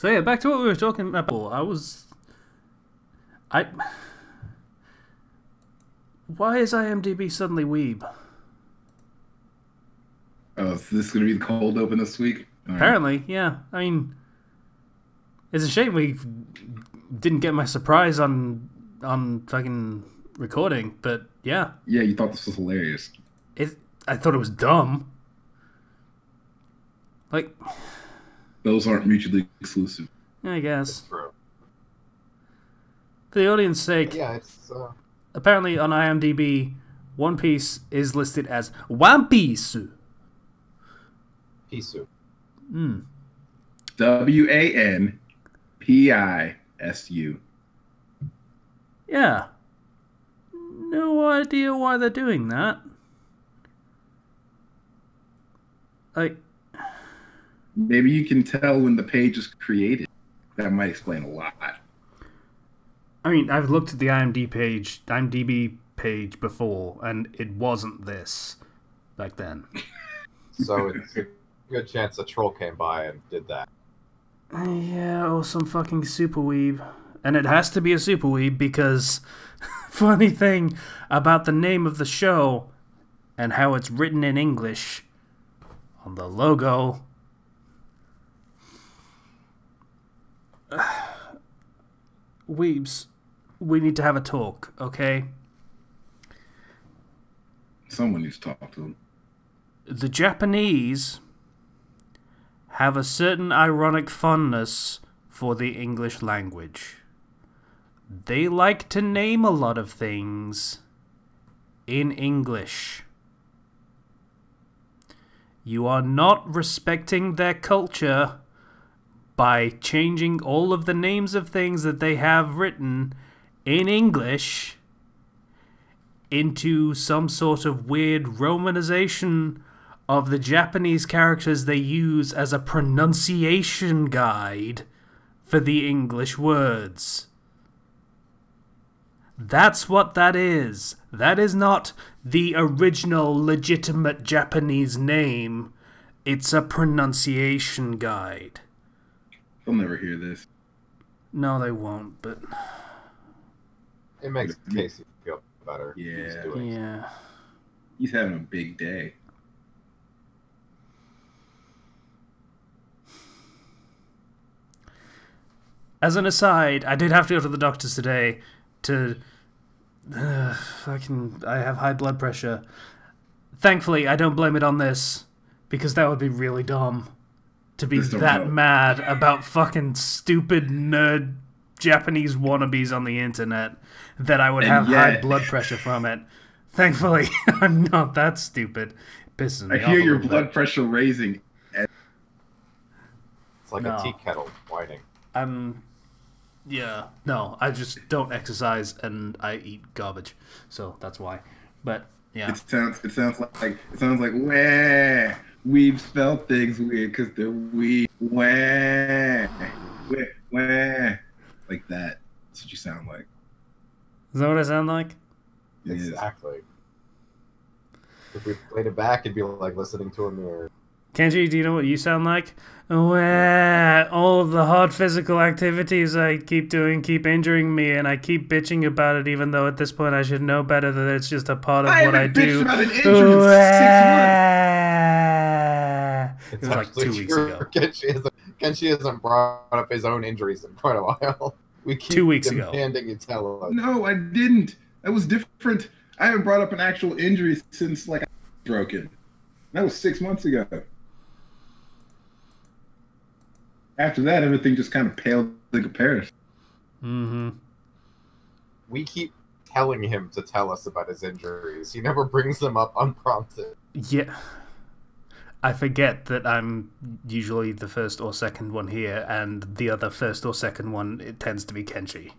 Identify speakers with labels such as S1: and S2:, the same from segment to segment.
S1: So yeah, back to what we were talking about. I. Why is IMDb suddenly weeb?
S2: Oh, is this going to be the cold open this week? All right.
S1: Apparently, yeah. I mean, it's a shame we didn't get my surprise on fucking recording, but yeah,
S2: Yeah, you thought this was hilarious.
S1: it. I thought it was dumb. Like,
S2: Those aren't mutually exclusive.
S1: I
S3: It's
S1: guess
S3: true.
S1: for the audience' sake,
S3: Yeah, it's
S1: apparently on IMDb, One Piece is listed as One Piece.
S3: Pisu.
S2: WANPISU.
S1: Yeah. No idea why they're doing that. Like,
S2: Maybe you can tell when the page is created. That might explain a lot.
S1: I mean, I've looked at the IMDb page before, and it wasn't this back then.
S3: So it's a good chance a troll came by and did that.
S1: Yeah, or some fucking super weeb. And it has to be a super weeb because funny thing about the name of the show and how it's written in English on the logo. Weebs, we need to have a talk, okay?
S2: Someone needs to talk to them.
S1: The Japanese have a certain ironic fondness for the English language. They like to name a lot of things in English. You are not respecting their culture by changing all of the names of things that they have written in English into some sort of weird romanization of the Japanese characters they use as a pronunciation guide for the English words. That's what that is. That is not the original legitimate Japanese name. It's a pronunciation guide.
S2: They'll never hear this.
S1: No, they won't, but
S3: It makes Casey feel better.
S2: Yeah.
S3: He's doing
S1: yeah.
S2: He's having a big day.
S1: As an aside, I did have to go to the doctor's today to I have high blood pressure. Thankfully, I don't blame it on this because that would be really dumb to be
S2: Just don't
S1: that
S2: know.
S1: mad about fucking stupid nerd Japanese wannabes on the internet that I would
S2: And
S1: have high
S2: yet-
S1: blood pressure from it. Thankfully, I'm not that stupid. It pisses me
S2: I
S1: off
S2: hear
S1: a
S2: your
S1: little
S2: blood
S1: bit.
S2: pressure raising.
S3: It's like
S1: No.
S3: a tea kettle whining.
S1: Yeah, no, I just don't exercise and I eat garbage, so that's why. But yeah,
S2: It sounds like wah. We've spelled things weird because they're weak. Wah. Wah. Like that. That's what you sound like.
S1: is that what I sound like?
S2: It is.
S3: Exactly. If we played it back, it'd be like listening to a mirror.
S1: Kenji, do you know what you sound like? Wah, all of the hard physical activities I keep doing keep injuring me, and I keep bitching about it, even though at this point I should know better that it's just a part of what I
S2: haven't
S1: do.
S2: bitched about an injury in 6 months.
S1: It was like 2 weeks ago.
S3: Kenshi hasn't brought up his own injuries in quite a while. We keep
S1: 2 weeks ago.
S3: demanding you tell us.
S2: No, I didn't. That was different. I haven't brought up an actual injury since like I was broken. That was 6 months ago. After that, everything just kind of paled in comparison.
S1: Mm-hmm.
S3: We keep telling him to tell us about his injuries. He never brings them up unprompted.
S1: Yeah. I forget that I'm usually the first or second one here, and the other first or second one, it tends to be Kenshi.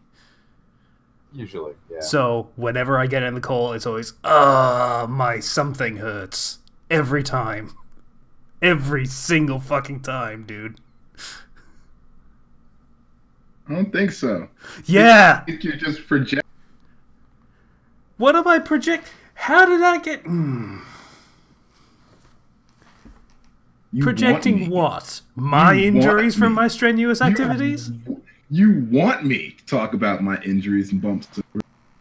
S3: Usually, yeah.
S1: So whenever I get in the call, it's always, my something hurts. Every time. Every single fucking time, dude.
S2: I don't think so.
S1: Yeah!
S2: I think you're just projecting.
S1: What am I project? How did I get...
S2: You
S1: Projecting
S2: want me,
S1: what? My
S2: You
S1: injuries
S2: want
S1: from
S2: me.
S1: my strenuous activities?
S2: You want me to talk about my injuries and bumps.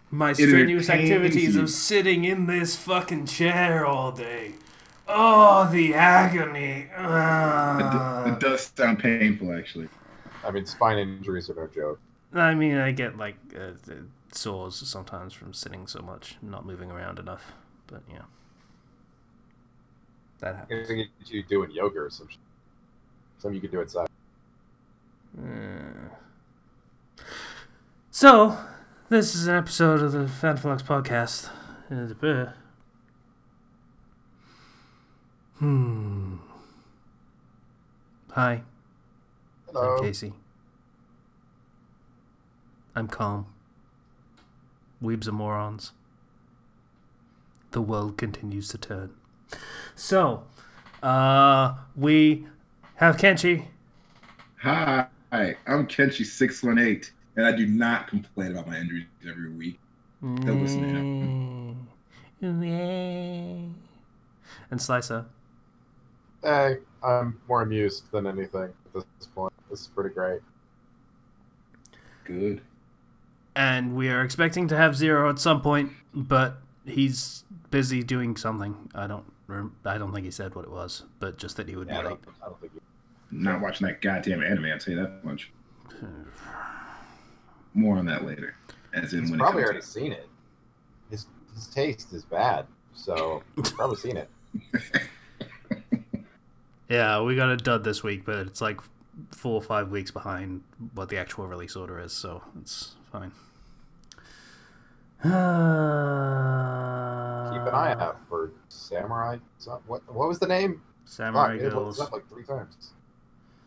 S1: My
S2: It
S1: strenuous
S2: entertains
S1: activities
S2: you.
S1: of sitting in this fucking chair all day. Oh, the agony.
S2: It does sound painful, actually.
S3: I mean, spine injuries are no joke.
S1: I mean, I get like sores sometimes from sitting so much, not moving around enough. But yeah, that
S3: I
S1: happens.
S3: think you doing yoga or some shit. Something you could do outside.
S1: So, this is an episode of the Fandom Flux podcast. Hi,
S3: Hello.
S1: I'm Casey. I'm calm. Weebs are morons. The world continues to turn. So, we have Kenchi.
S2: Hi, I'm Kenchi618, and I do not complain about my injuries every week. Don't listen to him.
S1: And Slicer.
S3: Hey, I'm more amused than anything at this point. This is pretty great.
S2: Good.
S1: And we are expecting to have Zero at some point, but he's busy doing something. I don't think he said what it was, but just that he would be late.
S3: I don't think you...
S2: Not watching that goddamn anime, I'll tell you that much. More on that later. As in
S3: He's
S2: when
S3: probably
S2: it
S3: already
S2: comes
S3: seen it. His taste is bad, so he's probably seen it.
S1: Yeah, we got a dud this week, but it's like 4 or 5 weeks behind what the actual release order is, so it's fine.
S3: Keep an eye out for Samurai. What was the name?
S1: Samurai
S3: It
S1: Girls.
S3: was up like 3 times.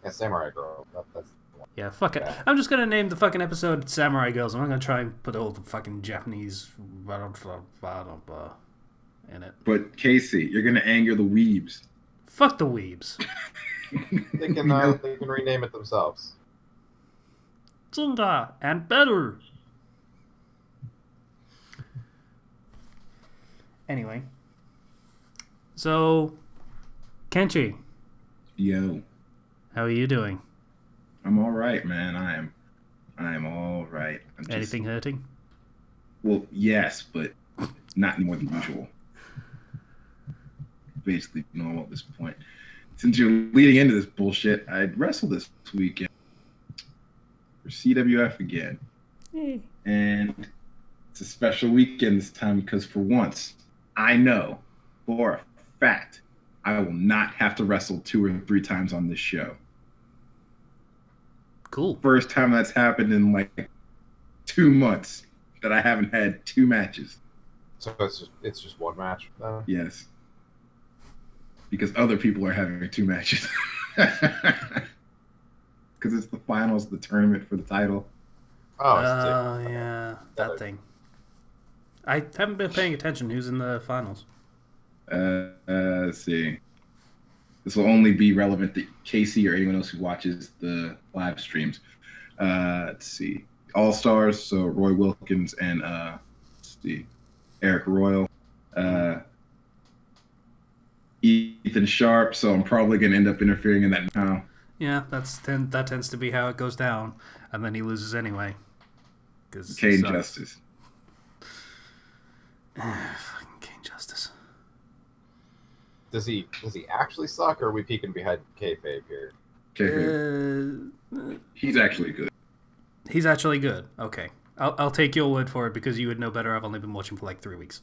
S3: Yeah, Samurai Girl. That's the one.
S1: Yeah, fuck it.
S3: Yeah.
S1: I'm just gonna name the fucking episode Samurai Girls. I'm not gonna try and put all the fucking Japanese in it.
S2: But Casey, you're gonna anger the weebs.
S1: Fuck the weebs.
S3: They can rename it themselves.
S1: Zunga and better. Anyway. So, Kenchi,
S2: Yo,
S1: how are you doing?
S2: I'm all right, man. I am all right. I'm just,
S1: Anything hurting?
S2: Well, yes, but not any more than usual. Basically normal at this point. Since you're leading into this bullshit, I'd wrestle this weekend for CWF again. And it's a special weekend this time because for once, I know for a fact I will not have to wrestle 2 or 3 times on this show.
S1: Cool.
S2: First time that's happened in like 2 months that I haven't had 2 matches.
S3: So it's just one match.
S2: Yes. Because other people are having 2 matches. Because it's the finals of the tournament for the title.
S3: Oh,
S1: yeah, that thing. I haven't been paying attention. Who's in the finals?
S2: Let's see. This will only be relevant to Casey or anyone else who watches the live streams. Let's see. All Stars, so Roy Wilkins and let's see, Eric Royal. Ethan Sharp, so I'm probably going to end up interfering in that now.
S1: Yeah, that tends to be how it goes down, and then he loses anyway.
S2: Kane Justice.
S1: Fucking Kane Justice.
S3: Does he actually suck, or are we peeking behind kayfabe here?
S2: He's actually good.
S1: He's actually good. Okay, I'll take your word for it because you would know better. I've only been watching for like 3 weeks.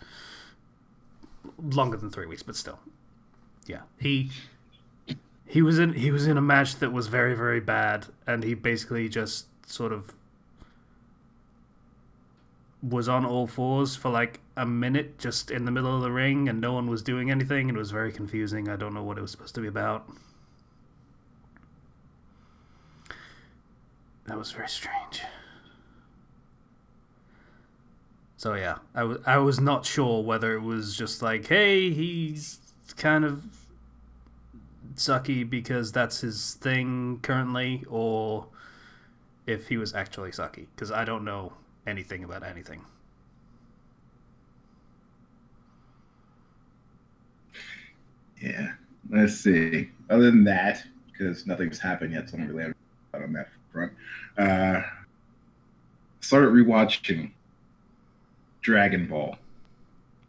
S1: Longer than 3 weeks, but still. Yeah, he was in a match that was very, very bad, and he basically just sort of was on all fours for like a minute just in the middle of the ring, and no one was doing anything. It was very confusing. I don't know what it was supposed to be about. That was very strange. So yeah, I was not sure whether it was just like, hey, he's kind of sucky because that's his thing currently, or if he was actually sucky, because I don't know anything about anything.
S2: Yeah, let's see. Other than that, because nothing's happened yet, so I don't really have on that front. Started rewatching Dragon Ball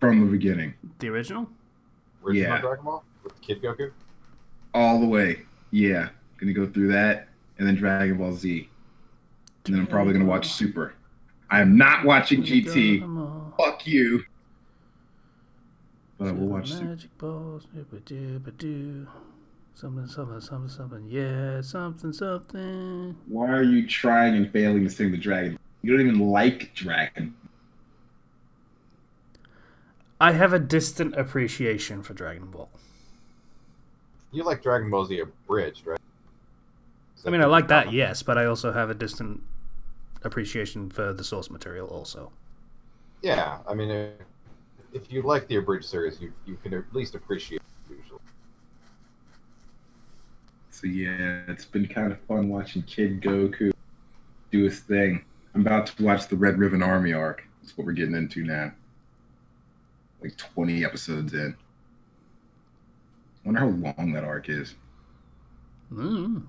S2: from the beginning.
S1: The original?
S3: Original Dragon Ball? With Kid Goku?
S2: All the way. Yeah. Gonna go through that, and then Dragon Ball Z. And then I'm probably gonna watch Super. I am not watching GT. Fuck you. But I will watch Super.
S1: Magic balls, something, yeah, something.
S2: Why are you trying and failing to sing the Dragon? You don't even like Dragon.
S1: I have a distant appreciation for Dragon Ball.
S3: You like Dragon Ball Z abridged, right?
S1: I mean, I like that, yes, but I also have a distant appreciation for the source material also.
S3: Yeah, I mean, if you like the abridged series, you can at least appreciate it usually.
S2: So yeah, it's been kind of fun watching Kid Goku do his thing. I'm about to watch the Red Ribbon Army arc. That's what we're getting into now. Like 20 episodes in. I wonder how long that arc is. Well,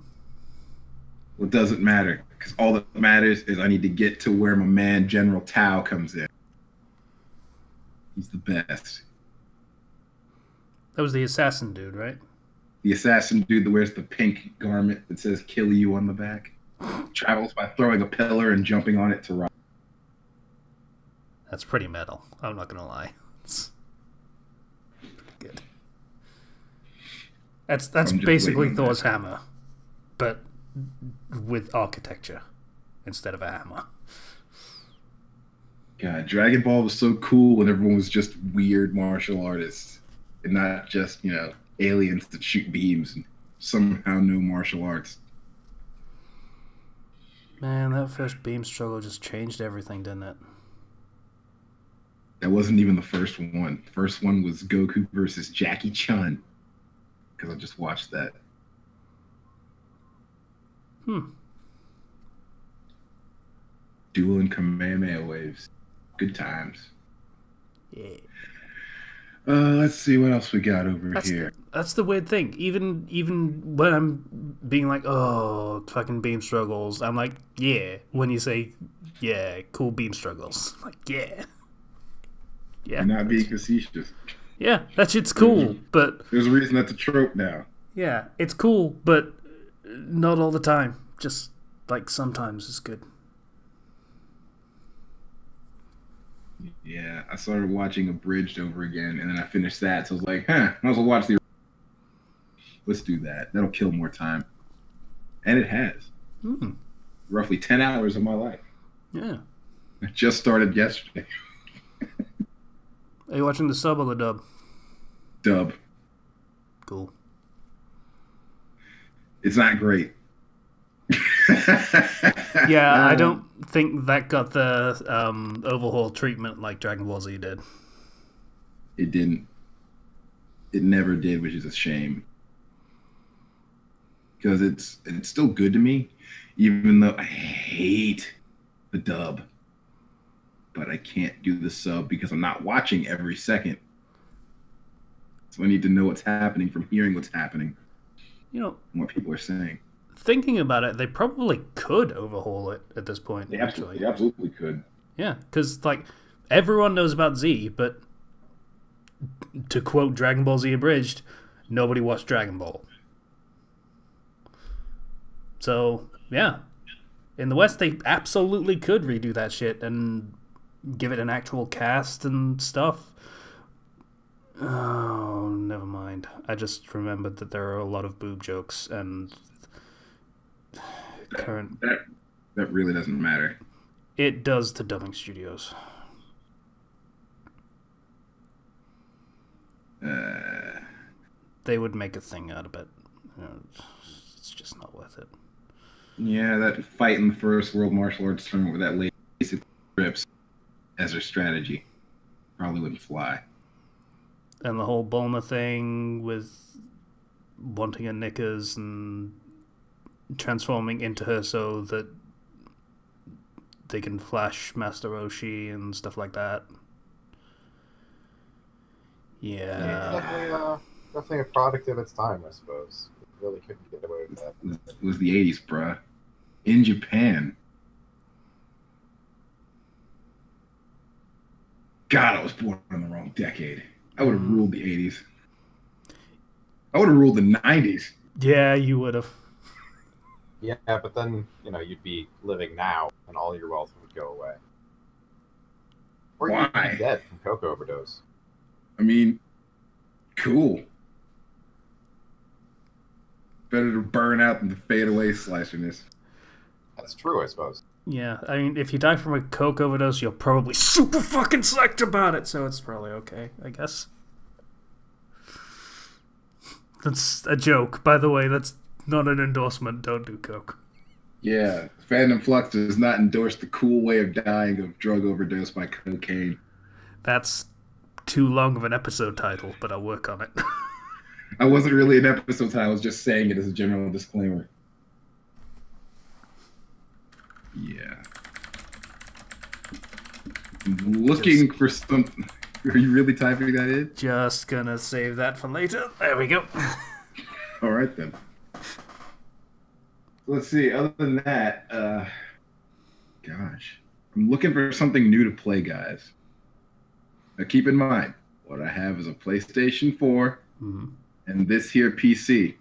S2: it doesn't matter, because all that matters is I need to get to where my man General Tao comes in. He's the best.
S1: That was the assassin dude, right?
S2: The assassin dude that wears the pink garment that says "Kill You" on the back. Travels by throwing a pillar and jumping on it to rock.
S1: That's pretty metal. I'm not gonna lie. It's good. That's basically Thor's hammer, but with architecture instead of a hammer.
S2: God, Dragon Ball was so cool when everyone was just weird martial artists and not just, aliens that shoot beams and somehow know martial arts.
S1: Man, that first beam struggle just changed everything, didn't it?
S2: That wasn't even the first one. The first one was Goku versus Jackie Chun. Because I just watched that. Dueling Kamehameha waves. Good times.
S1: Yeah.
S2: Let's see what else we got over here.
S1: That's the weird thing. Even when I'm being like, oh, fucking beam struggles, I'm like, yeah. When you say, yeah, cool beam struggles, I'm like, yeah. Yeah.
S2: You're not being facetious.
S1: Yeah, that shit's cool, but
S2: there's a reason that's a trope now.
S1: Yeah, it's cool, but not all the time. Just like sometimes it's good.
S2: Yeah, I started watching Abridged over again, and then I finished that, so I was like, might as well watch the... Let's do that. That'll kill more time. And it has. Roughly 10 hours of my life.
S1: Yeah.
S2: I just started yesterday.
S1: Are you watching the sub or the dub?
S2: Dub.
S1: Cool.
S2: It's not great.
S1: Yeah, I don't think that got the overhaul treatment like Dragon Ball Z did.
S2: It didn't. It never did, which is a shame. Because it's still good to me, even though I hate the dub. But I can't do the sub because I'm not watching every second. So I need to know what's happening from hearing what's happening. And what people are saying.
S1: Thinking about it, they probably could overhaul it at this point.
S2: They absolutely could.
S1: Yeah, because everyone knows about Z, but to quote Dragon Ball Z Abridged, nobody watched Dragon Ball. So, yeah. In the West, they absolutely could redo that shit and give it an actual cast and stuff. Oh, never mind. I just remembered that there are a lot of boob jokes and current...
S2: That really doesn't matter.
S1: It does to dubbing studios. They would make a thing out of it. It's just not worth it.
S2: Yeah, that fight in the first World Martial Arts Tournament with that lady basically rips as her strategy probably wouldn't fly.
S1: And the whole Bulma thing with wanting her knickers and transforming into her so that they can flash Master Roshi and stuff like that. Yeah.
S3: Definitely a product of its time, I suppose. It really couldn't get away with that.
S2: It was the 80s, bruh. In Japan. God, I was born in the wrong decade. I would have ruled the 80s. I would have ruled the 90s.
S1: Yeah, you would have.
S3: Yeah, but then, you'd be living now, and all your wealth would go away. Or you'd
S2: Why?
S3: be dead from coke overdose.
S2: I mean, cool. Better to burn out than to fade away, slicerness.
S3: That's true, I suppose.
S1: Yeah, I mean, if you die from a coke overdose, you're probably super fucking psyched about it, so it's probably okay, I guess. That's a joke, by the way. That's not an endorsement. Don't do coke.
S2: Yeah, Fandom Flux does not endorse the cool way of dying of drug overdose by cocaine.
S1: That's too long of an episode title, but I'll work on it.
S2: I wasn't really an episode title. I was just saying it as a general disclaimer. Yeah. I'm looking for something. Are you really typing that in?
S1: Just gonna save that for later. There we go.
S2: All right, then. Let's see. Other than that, gosh, I'm looking for something new to play, guys. Now, keep in mind, what I have is a PlayStation 4 and this here PC.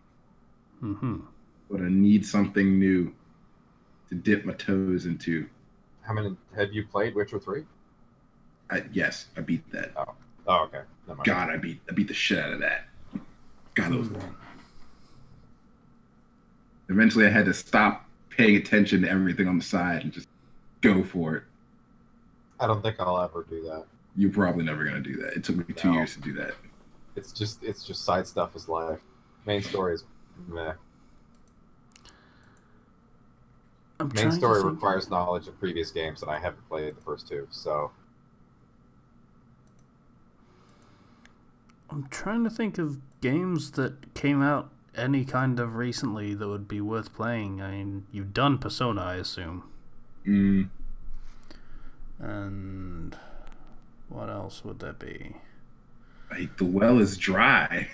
S2: But I need something new to dip my toes into.
S3: How many have you played Witcher 3?
S2: Yes, I beat that.
S3: Oh, okay. Never mind.
S2: God, I beat the shit out of that. God, that was long. Eventually, I had to stop paying attention to everything on the side and just go for it.
S3: I don't think I'll ever do that.
S2: You're probably never gonna do that. It took me 2 years to do that.
S3: It's just side stuff is life. Main story is meh. Main story requires knowledge of previous games, and I haven't played the first two, so.
S1: I'm trying to think of games that came out any kind of recently that would be worth playing. I mean, you've done Persona, I assume. And what else would there be?
S2: Like, the well is dry.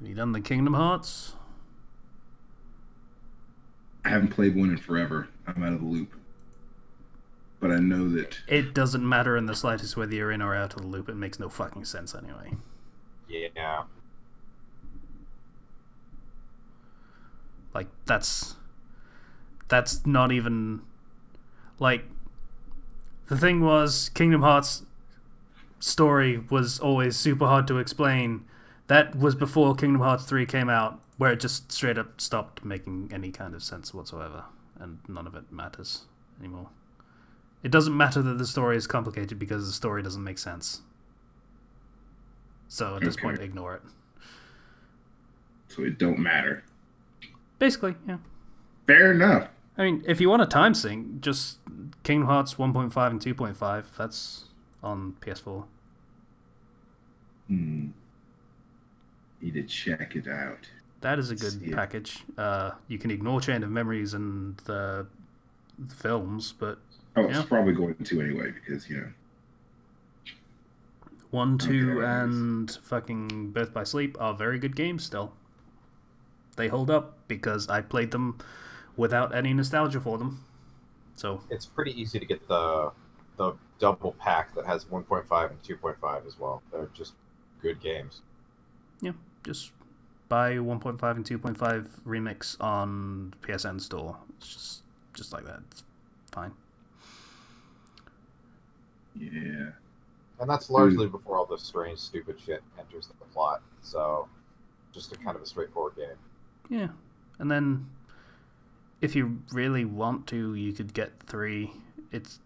S1: Have you done the Kingdom Hearts?
S2: I haven't played one in forever. I'm out of the loop. But I know that...
S1: It doesn't matter in the slightest whether you're in or out of the loop. It makes no fucking sense anyway.
S3: Yeah.
S1: Like, that's not even... Like, the thing was, Kingdom Hearts story was always super hard to explain. That was before Kingdom Hearts 3 came out, where it just straight up stopped making any kind of sense whatsoever, and none of it matters anymore. It doesn't matter that the story is complicated because the story doesn't make sense. So at this point, ignore it.
S2: So it don't matter.
S1: Basically, yeah.
S2: Fair enough.
S1: I mean, if you want a time sync, just Kingdom Hearts 1.5 and 2.5, that's on PS4.
S2: Need to check it out.
S1: That is a good package. You can ignore Chain of Memories and the films, but...
S2: Oh, it's probably going to anyway, because,
S1: 1, 2, and fucking Birth by Sleep are very good games still. They hold up, because I played them without any nostalgia for them. So
S3: it's pretty easy to get the double pack that has 1.5 and 2.5 as well. They're just good games.
S1: Yeah, just buy 1.5 and 2.5 remix on PSN store. It's just like that. It's fine.
S2: Yeah.
S3: And that's largely before all this strange, stupid shit enters the plot. So, just a kind of a straightforward game.
S1: Yeah. And then, if you really want to, you could get 3. It's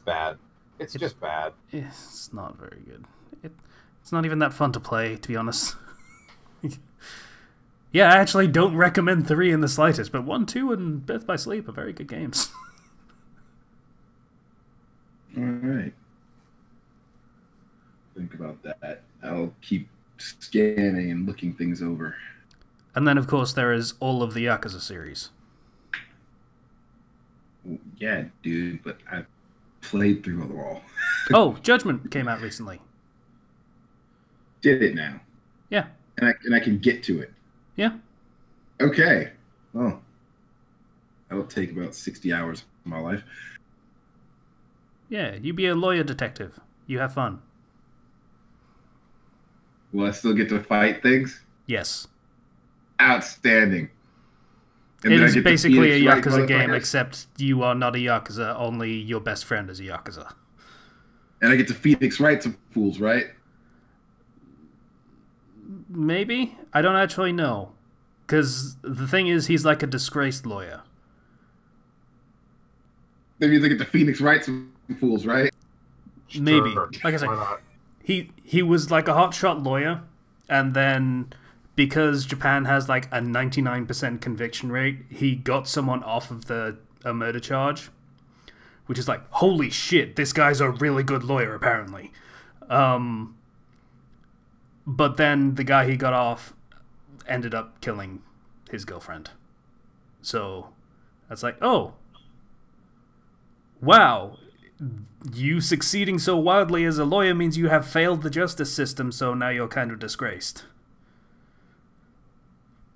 S3: bad. It's just bad.
S1: It's not very good. It's not even that fun to play, to be honest. Yeah, I actually don't recommend 3 in the slightest, but 1, 2, and Birth by Sleep are very good games.
S2: Alright. Think about that. I'll keep scanning and looking things over.
S1: And then, of course, there is all of the Yakuza series.
S2: Yeah, dude, but I've played through it all.
S1: Oh, Judgment came out recently.
S2: did it now.
S1: Yeah.
S2: And I can get to it.
S1: Yeah.
S2: Okay. Well, that'll take about 60 hours of my life.
S1: Yeah, you be a lawyer detective. You have fun.
S2: Will I still get to fight things?
S1: Yes.
S2: Outstanding. And
S1: It
S2: then I
S1: is
S2: get to
S1: basically a
S2: Phoenix Wright
S1: Yakuza game,
S2: motherfuckers?
S1: except you are not a Yakuza, only your best friend is a Yakuza.
S2: And I get to Phoenix Wright some fools, right?
S1: Maybe? I don't actually know. Because the thing is, he's like a disgraced lawyer.
S2: That means I get to Phoenix Wright some fools, right?
S1: Maybe.
S3: Sure.
S1: Like I said,
S3: Why not?
S1: he was like a hotshot lawyer, and then because Japan has like a 99% conviction rate, he got someone off of a murder charge, which is like, holy shit, this guy's a really good lawyer apparently. But then the guy he got off ended up killing his girlfriend. So that's like, oh, wow, you succeeding so wildly as a lawyer means you have failed the justice system, so now you're kind of disgraced.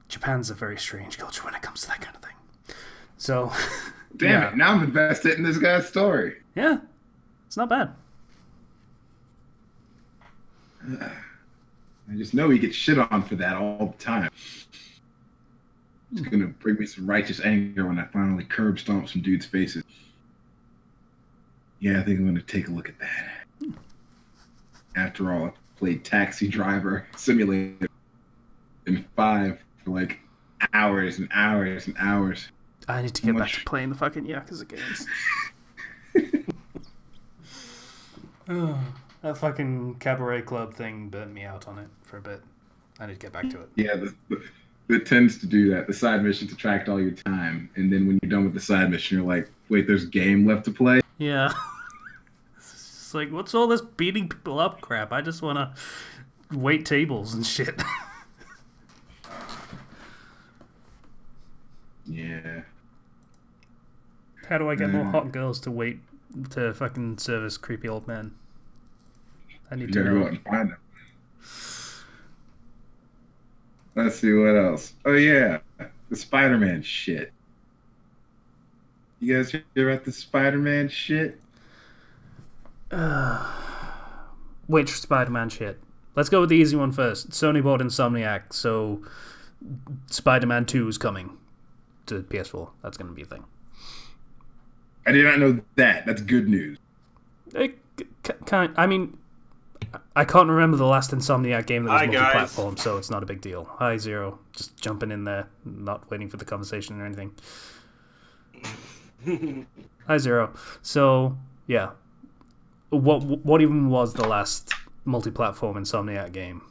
S1: Japan's a very strange culture when it comes to that kind of thing. So,
S2: Damn
S1: yeah.
S2: it, now I'm invested in this guy's story.
S1: Yeah, it's not bad.
S2: I just know he gets shit on for that all the time. It's gonna bring me some righteous anger when I finally curb stomp some dudes' faces. Yeah, I think I'm gonna take a look at that. After all, I played Taxi Driver Simulator in 5 for like hours and hours and hours.
S1: I need to get back to playing the fucking Yakuza games. That fucking cabaret club thing burnt me out on it for a bit. I need to get back to it.
S2: Yeah, it tends to do that. The side missions attract all your time, and then when you're done with the side mission, you're like, wait, there's game left to play?
S1: Yeah. It's like, what's all this beating people up crap? I just want to wait tables and shit.
S2: Yeah.
S1: How do I get more hot girls to wait to fucking service creepy old men? I need
S2: You
S1: to
S2: gotta go
S1: know.
S2: out and find them. Let's see what else. Oh yeah, the Spider-Man shit. You guys hear about the Spider-Man shit?
S1: Which Spider-Man shit? Let's go with the easy one first. Sony bought Insomniac, so Spider-Man 2 is coming to PS4. That's going to be a thing.
S2: I did not know that. That's good news.
S1: I mean, I can't remember the last Insomniac game that was
S4: Hi, guys.
S1: multi-platform, so it's not a big deal. Hi, Zero. Just jumping in there, not waiting for the conversation or anything. Hi, Zero. So, yeah. What even was the last multi-platform Insomniac game?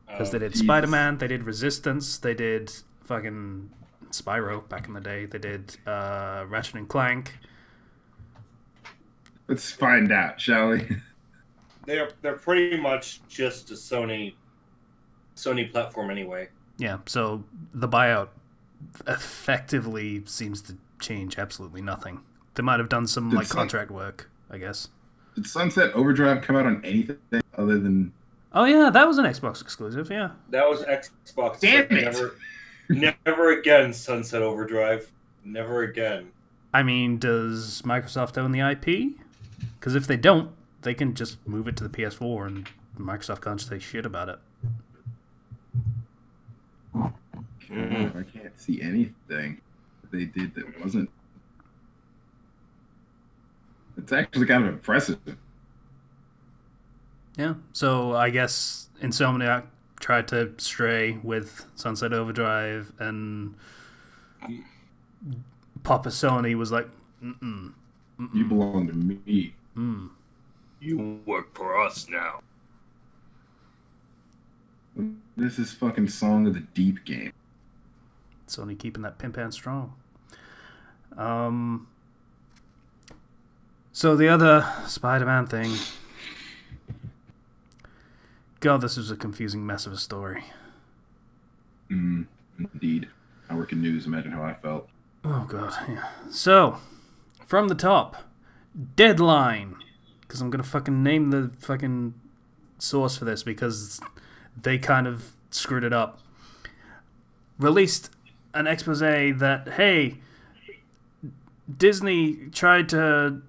S1: Because they did
S2: Jesus.
S1: Spider-Man, they did Resistance, they did fucking Spyro back in the day, they did Ratchet and Clank.
S2: Let's find out, shall we?
S4: They're pretty much just a Sony platform anyway.
S1: Yeah, so the buyout effectively seems to change absolutely nothing. They might have done some
S2: Did
S1: contract work, I guess.
S2: Did Sunset Overdrive come out on anything other than...
S1: Oh yeah, that was an Xbox exclusive, yeah.
S4: That was Xbox.
S2: Damn it!
S4: Never again, Sunset Overdrive. Never again.
S1: I mean, does Microsoft own the IP? Because if they don't, they can just move it to the PS4 and Microsoft can't say shit about it.
S2: I can't see anything that they did that wasn't... It's actually kind of impressive.
S1: Yeah, so I guess Insomniac tried to stray with Sunset Overdrive, and Papa Sony was like, mm-mm.
S2: You belong to me.
S4: You work for us now.
S2: This is fucking Song of the Deep game.
S1: Sony keeping that pimp hand strong. So the other Spider-Man thing. God, this was a confusing mess of a story.
S2: Indeed. I work in news. Imagine how I felt.
S1: Oh, God, yeah. So, from the top, Deadline because I'm gonna fucking name the fucking source for this because they kind of screwed it up. Released an expose that, hey, Disney tried to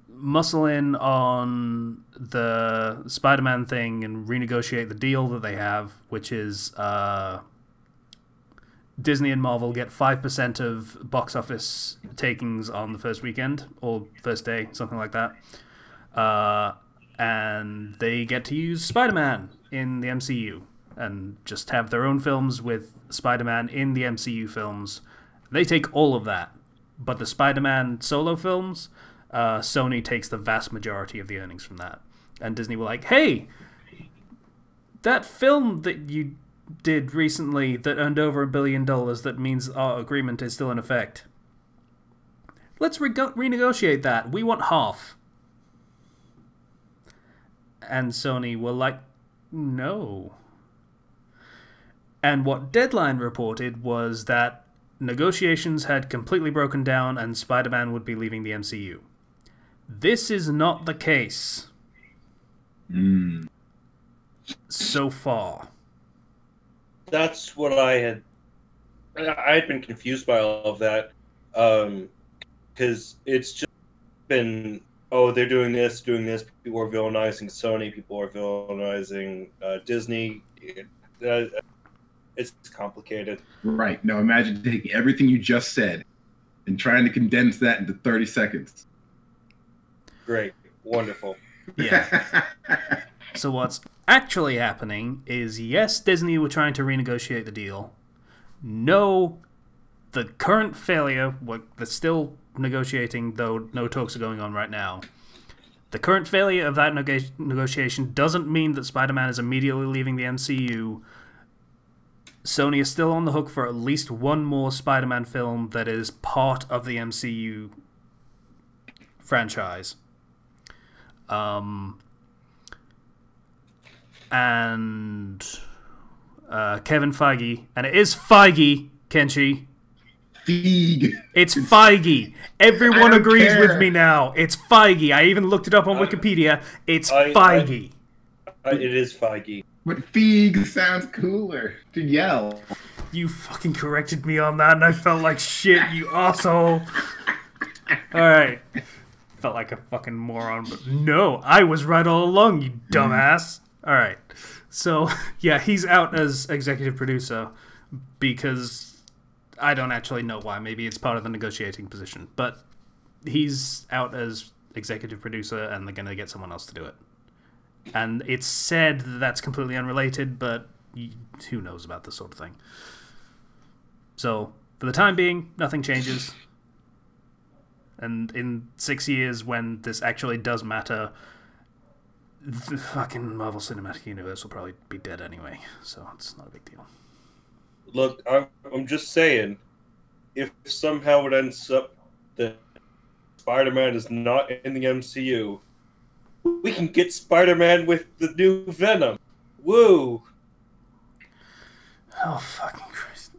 S1: muscle in on the Spider-Man thing and renegotiate the deal that they have, which is Disney and Marvel get 5% of box office takings on the first weekend or first day, something like that. And they get to use Spider-Man in the MCU and just have their own films with Spider-Man in the MCU films. They take all of that. But the Spider-Man solo films, Sony takes the vast majority of the earnings from that. And Disney were like, hey, that film that you did recently that earned over $1 billion, that means our agreement is still in effect. Let's renegotiate that. We want half. And Sony were like, no. And what Deadline reported was that negotiations had completely broken down and Spider-Man would be leaving the MCU. This is not the case. So far.
S4: That's what I had been confused by all of that. Because it's just been, oh, they're doing this. People are villainizing Sony. People are villainizing Disney. It's complicated.
S2: Right. Now imagine taking everything you just said and trying to condense that into 30 seconds.
S4: Great. Wonderful.
S1: Yeah. So what's actually happening is, yes, Disney were trying to renegotiate the deal. No, the current failure, they're still negotiating, though no talks are going on right now. The current failure of that negotiation doesn't mean that Spider-Man is immediately leaving the MCU. Sony is still on the hook for at least one more Spider-Man film that is part of the MCU franchise. And Kevin Feige, and it is Feige, Kenshi.
S2: Feig.
S1: It's Feige. Everyone agrees with me now. It's Feige. I even looked it up on Wikipedia. It's Feige.
S4: It is Feige.
S2: But Feig sounds cooler to yell.
S1: You fucking corrected me on that, and I felt like shit, you asshole. Alright. Felt like a fucking moron, but no, I was right all along, you dumbass. Alright. So, yeah, he's out as executive producer because I don't actually know why. Maybe it's part of the negotiating position. But he's out as executive producer, and they're going to get someone else to do it. And it's said that that's completely unrelated, but who knows about this sort of thing. So, for the time being, nothing changes. And in 6 years, when this actually does matter, the fucking Marvel Cinematic Universe will probably be dead anyway. So, it's not a big deal.
S4: Look, I'm just saying, if somehow it ends up that Spider-Man is not in the MCU, we can get Spider-Man with the new Venom. Woo!
S1: Oh, fucking Christ.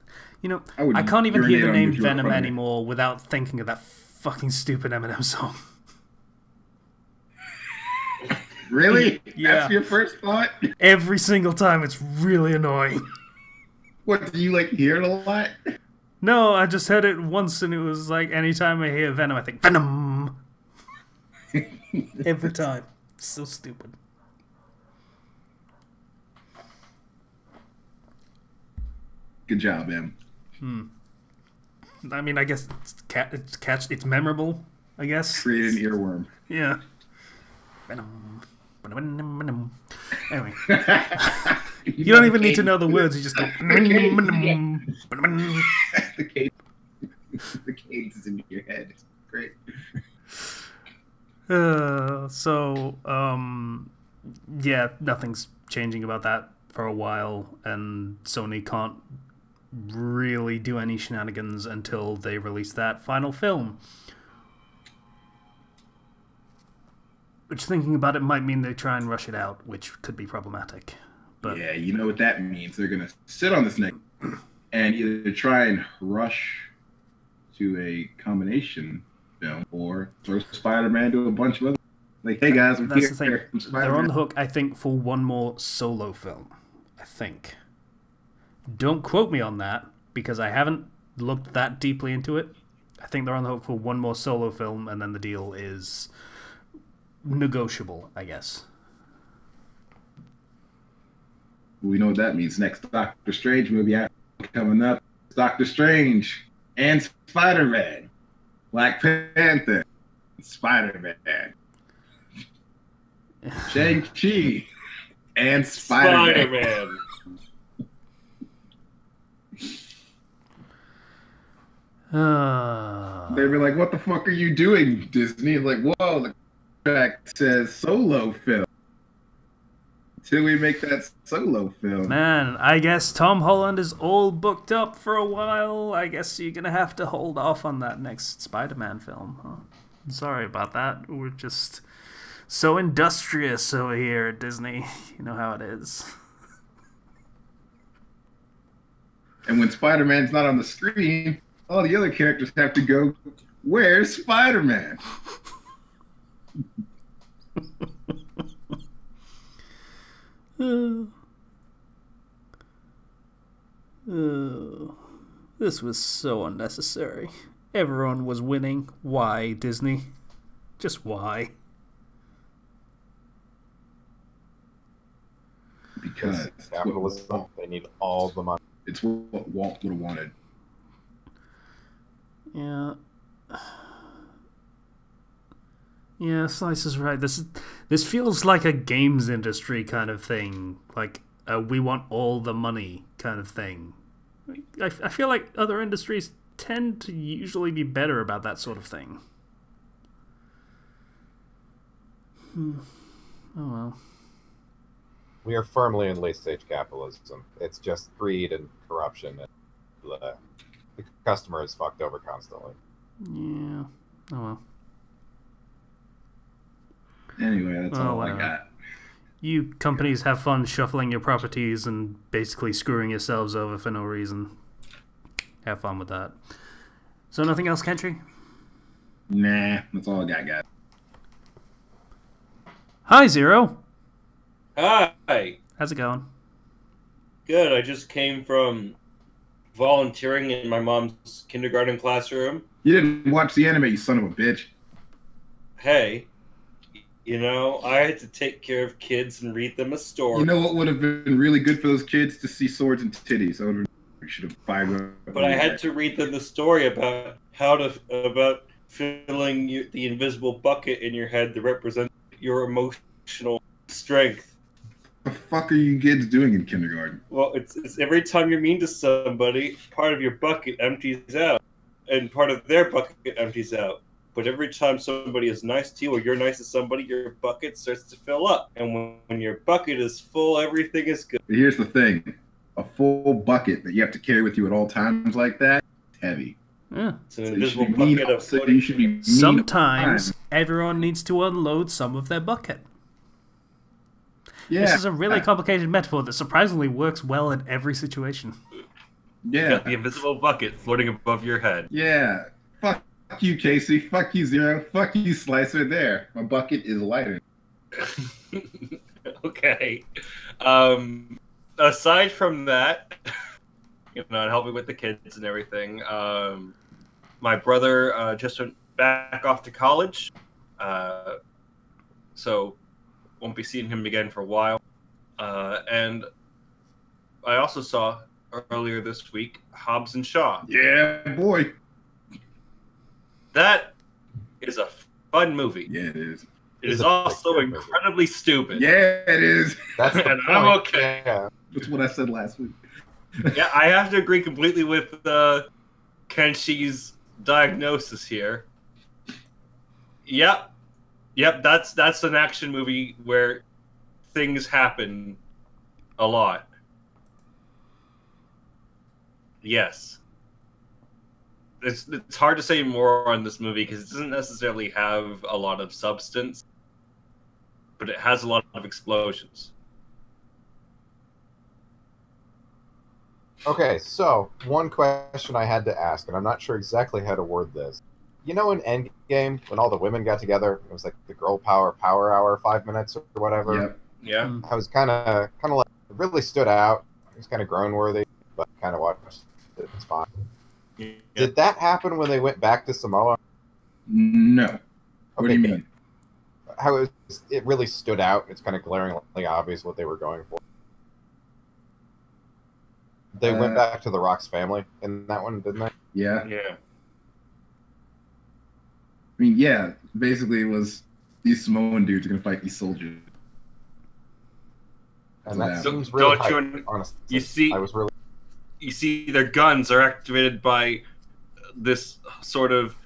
S1: You know, I can't even hear the name Venom anymore without thinking of that fucking stupid Eminem song.
S2: Really?
S1: Yeah.
S2: That's your first thought?
S1: Every single time, it's really annoying.
S2: What, do you, like, hear it a lot?
S1: No, I just heard it once, and it was like, anytime I hear Venom, I think, Venom! Every time. It's so stupid.
S2: Good job, Em.
S1: I mean, I guess it's memorable, I guess.
S2: Create an earworm.
S1: Yeah. Venom. Venom, venom. Anyway. You don't even need to know the words, you just go...
S2: The cadence is in your head. It's great.
S1: Yeah, nothing's changing about that for a while, and Sony can't really do any shenanigans until they release that final film. Which, thinking about it, might mean they try and rush it out, which could be problematic. But
S2: yeah, you know what that means. They're going to sit on this neck and either try and rush to a combination film or throw Spider-Man to a bunch of other Like, hey guys, I'm
S1: That's
S2: here.
S1: the thing.
S2: I'm
S1: They're on
S2: Spider-Man.
S1: the hook, I think, for one more solo film. I think. Don't quote me on that, because I haven't looked that deeply into it. I think they're on the hook for one more solo film, and then the deal is negotiable, I guess.
S2: We know what that means. Next Doctor Strange movie coming up. Doctor Strange and Spider-Man. Black Panther. Spider-Man. Shang-Chi and Spider-Man. They were like, what the fuck are you doing, Disney? Like, whoa, the contract says solo film. Until we make that solo film.
S1: Man, I guess Tom Holland is all booked up for a while. I guess you're gonna have to hold off on that next Spider-Man film. Huh? I'm sorry about that. We're just so industrious over here at Disney. You know how it is.
S2: And when Spider-Man's not on the screen, all the other characters have to go, where's Spider-Man?
S1: This was so unnecessary. Everyone was winning. Why, Disney? Just why?
S2: Because
S3: capitalism, they need all the money.
S2: It's what Walt would have wanted.
S1: Yeah. Yeah, Slice is right. This feels like a games industry kind of thing. Like, we want all the money kind of thing. I feel like other industries tend to usually be better about that sort of thing. Oh well.
S3: We are firmly in late-stage capitalism. It's just greed and corruption. And the customer is fucked over constantly.
S1: Yeah. Oh well.
S2: Anyway, that's all I got.
S1: You companies have fun shuffling your properties and basically screwing yourselves over for no reason. Have fun with that. So nothing else, Kentry?
S2: Nah, that's all I got, guys.
S1: Hi, Zero.
S4: Hi.
S1: How's it going?
S4: Good. I just came from volunteering in my mom's kindergarten classroom.
S2: You didn't watch the anime, you son of a bitch.
S4: Hey, you know, I had to take care of kids and read them a story.
S2: You know what would have been really good for those kids? To see swords and titties. We should have fired them.
S4: But I had to read them the story about about filling the invisible bucket in your head that represents your emotional strength.
S2: What the fuck are you kids doing in kindergarten?
S4: Well, it's every time you're mean to somebody, part of your bucket empties out, and part of their bucket empties out. But every time somebody is nice to you or you're nice to somebody, your bucket starts to fill up. And when your bucket is full, everything is good.
S2: But here's the thing. A full bucket that you have to carry with you at all times like that, it's heavy.
S1: Yeah.
S4: It's an invisible bucket of
S2: so you should be mean
S1: Sometimes everyone needs to unload some of their bucket.
S2: Yeah.
S1: This is a really complicated metaphor that surprisingly works well in every situation.
S2: Yeah.
S4: You got the invisible bucket floating above your head.
S2: Yeah. Fuck you, Casey. Fuck you, Zero. Fuck you, Slicer. There. My bucket is lighter.
S4: Okay. Aside from that, you know, and helping with the kids and everything, my brother just went back off to college, so won't be seeing him again for a while. And I also saw earlier this week Hobbs and Shaw.
S2: Yeah, boy.
S4: That is a fun movie.
S2: Yeah, it is.
S4: It is also incredibly stupid.
S2: Yeah, it is.
S3: That's the
S4: And
S3: point.
S4: I'm okay.
S3: Yeah.
S2: That's what I said last week.
S4: Yeah, I have to agree completely with Kenshi's diagnosis here. Yep, that's an action movie where things happen a lot. Yes. It's hard to say more on this movie because it doesn't necessarily have a lot of substance, but it has a lot of explosions.
S3: Okay, so one question I had to ask, and I'm not sure exactly how to word this. you know, in Endgame, when all the women got together, it was like the girl power hour, 5 minutes or whatever.
S2: Yep.
S4: Yeah.
S3: I was kind of like, it really stood out. It was kind of groan worthy, but kind of watched it. It's fine.
S4: Yeah.
S3: Did that happen when they went back to Samoa?
S2: No. What do you mean?
S3: How it really stood out. It's kind of glaringly obvious what they were going for. They went back to the Rock's family in that one, didn't they?
S2: Yeah.
S4: Yeah.
S2: I mean, yeah. Basically, it was these Samoan dudes are gonna fight these soldiers.
S3: And that
S4: So,
S3: seems really
S4: don't
S3: hype, honestly.
S4: you see?
S3: I was really
S4: You see, their guns are activated by this sort of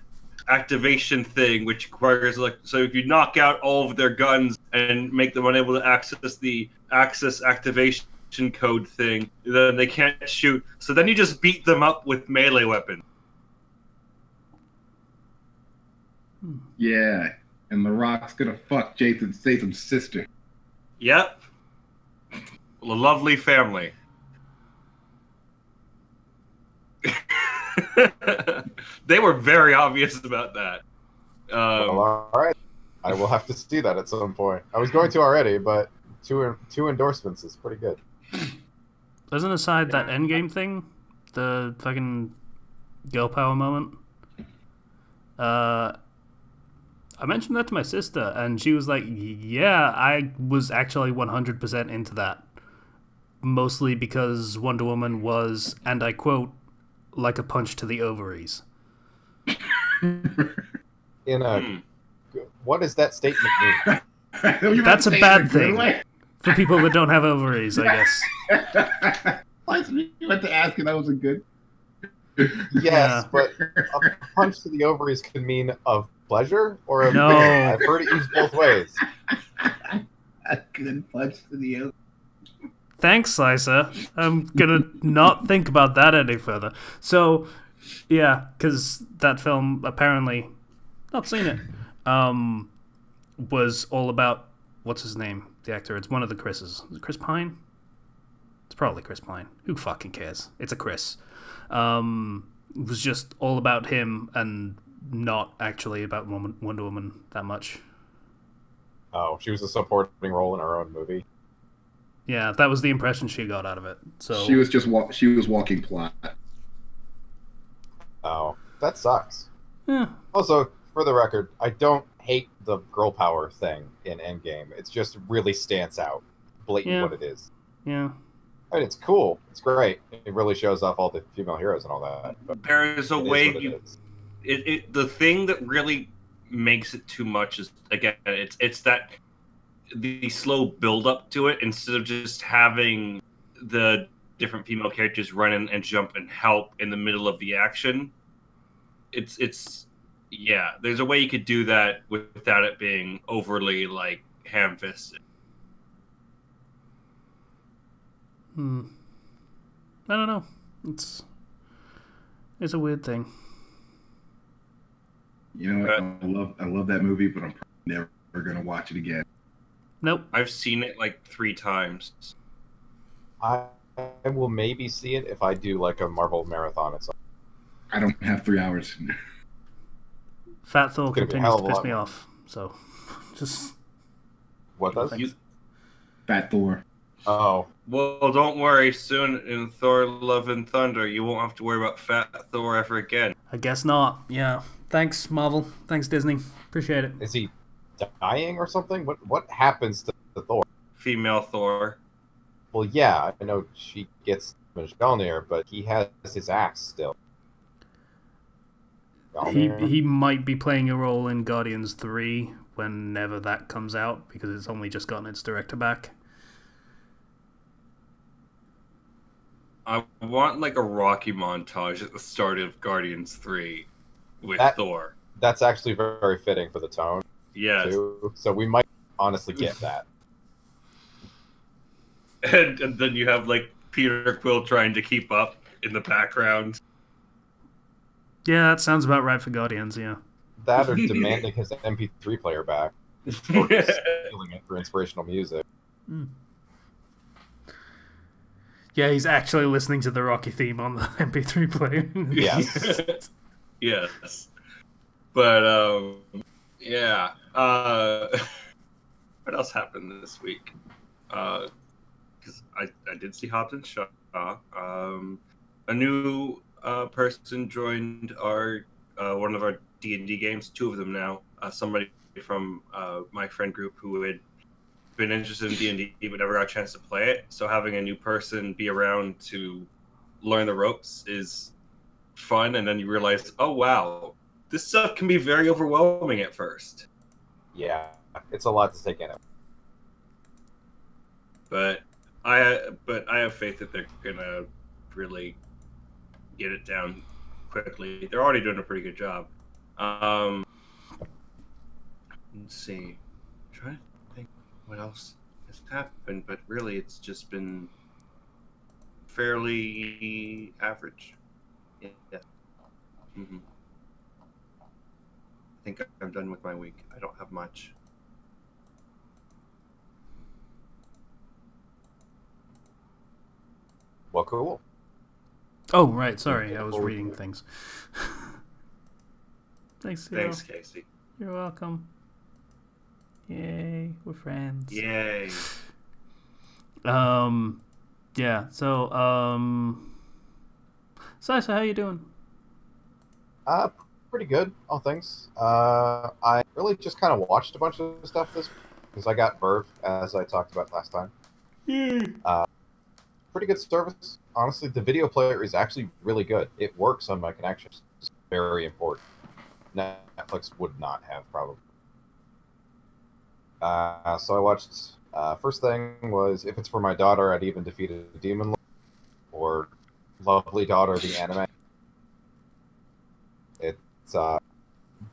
S4: activation thing, which requires like, so if you knock out all of their guns and make them unable to access the access activation code thing, then they can't shoot. So then you just beat them up with melee weapons.
S2: Yeah. And The Rock's gonna fuck Jason Statham's sister.
S4: Yep. A lovely family. They were very obvious about that.
S3: well, all right. I will have to see that at some point. I was going to already, but two endorsements is pretty good.
S1: As an aside, that Endgame thing, the fucking girl power moment, I mentioned that to my sister, and she was like, yeah, I was actually 100% into that. Mostly because Wonder Woman was, and I quote, like a punch to the ovaries.
S3: What does that statement mean?
S1: That's a bad thing for people that don't have ovaries, I guess.
S2: You went to ask, and that was a good.
S3: Yes,
S1: Yeah.
S3: but a punch to the ovaries could mean of pleasure or of
S1: No.
S3: pain. I've heard it used both ways.
S2: A good punch to the ovaries.
S1: Thanks, Lisa. I'm gonna not think about that any further. So, yeah, because that film apparently, not seen it, was all about, what's his name? The actor. It's one of the Chris's. Is it Chris Pine? It's probably Chris Pine. Who fucking cares? It's a Chris. It was just all about him and not actually about Wonder Woman that much.
S3: Oh, she was a supporting role in her own movie.
S1: Yeah, that was the impression she got out of it. So
S2: She was just she was walking plot.
S3: Oh, that sucks.
S1: yeah.
S3: Also, for the record, I don't hate the girl power thing in Endgame. It's just really stands out, blatant
S1: Yeah.
S3: what it is.
S1: Yeah.
S3: I mean, it's cool. It's great. It really shows off all the female heroes and all that. But
S4: There is a
S3: it is
S4: way
S3: what it
S4: you.
S3: is.
S4: The thing that really makes it too much is, again, it's that the slow build up to it, instead of just having the different female characters run in and jump and help in the middle of the action. It's yeah, there's a way you could do that without it being overly like ham-fisted.
S1: I don't know. It's a weird thing.
S2: You know what? I love that movie, but I'm probably never gonna watch it again.
S1: Nope.
S4: I've seen it like 3 times.
S3: I will maybe see it if I do like a Marvel marathon at some.
S2: I don't have 3 hours.
S1: Fat Thor
S3: It's gonna be a
S1: continues
S3: hell
S1: to
S3: of a
S1: piss
S3: lot
S1: me
S3: more.
S1: off. So, just
S3: What does?
S4: You-
S2: Fat Thor.
S3: Oh,
S4: Well, don't worry. Soon in Thor: Love and Thunder, you won't have to worry about Fat Thor ever again.
S1: I guess not. Yeah. Thanks, Marvel. Thanks, Disney. Appreciate it.
S3: is he dying or something? What happens to Thor?
S4: Female Thor.
S3: Well, yeah, I know she gets Mjolnir, but he has his axe still. Mjolnir?
S1: He might be playing a role in Guardians 3 whenever that comes out, because it's only just gotten its director back.
S4: I want like a Rocky montage at the start of Guardians 3 with
S3: That-
S4: Thor.
S3: That's actually very, very fitting for the tone,
S4: Yes.
S3: too. So we might honestly get that.
S4: And then you have like Peter Quill trying to keep up in the background.
S1: Yeah, that sounds about right for Guardians, yeah.
S3: That or demanding his MP3 player back. Or stealing it for inspirational music.
S1: Yeah, he's actually listening to the Rocky theme on the MP3 player.
S3: Yes.
S4: Yes. But yeah. What else happened this week? Because I did see Hobbs & Shaw. A new person joined our one of our D&D games. Two of them now. Somebody from my friend group who had been interested in D&D but never got a chance to play it. So having a new person be around to learn the ropes is fun. And then you realize, oh wow, this stuff can be very overwhelming at first.
S3: Yeah, it's a lot to take in.
S4: But I have faith that they're gonna really get it down quickly. They're already doing a pretty good job. Let's see. I'm trying to think what else has happened, but really it's just been fairly average. Yeah. Mm-hmm. I think I'm done with my week. I don't have much.
S3: Well, cool.
S1: Oh, right. Sorry, I was reading things. Thanks, Hero.
S4: Thanks, Casey.
S1: You're welcome. Yay, we're friends.
S4: Yay.
S1: Yeah. So, Sasha, how you doing?
S3: Pretty good, all things. I really just kind of watched a bunch of stuff this because I got Verve, as I talked about last time. Pretty good service. Honestly, the video player is actually really good. It works on my connections. It's very important. Netflix would not have, probably. So I watched, first thing was If It's For My Daughter, I'd Even Defeated a Demon Lord, or Lovely Daughter, the anime. It's,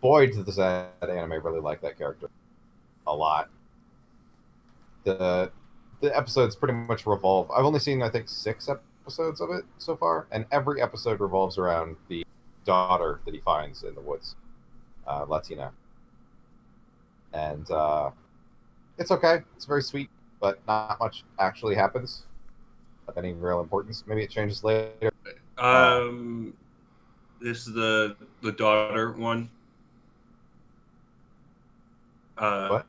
S3: boy, does that anime really like that character. A lot. The episodes pretty much revolve. I've only seen, I think, 6 episodes of it so far, and every episode revolves around the daughter that he finds in the woods, Latina. And it's okay. It's very sweet, but not much actually happens of any real importance. Maybe it changes later.
S4: This is the daughter one.
S3: What?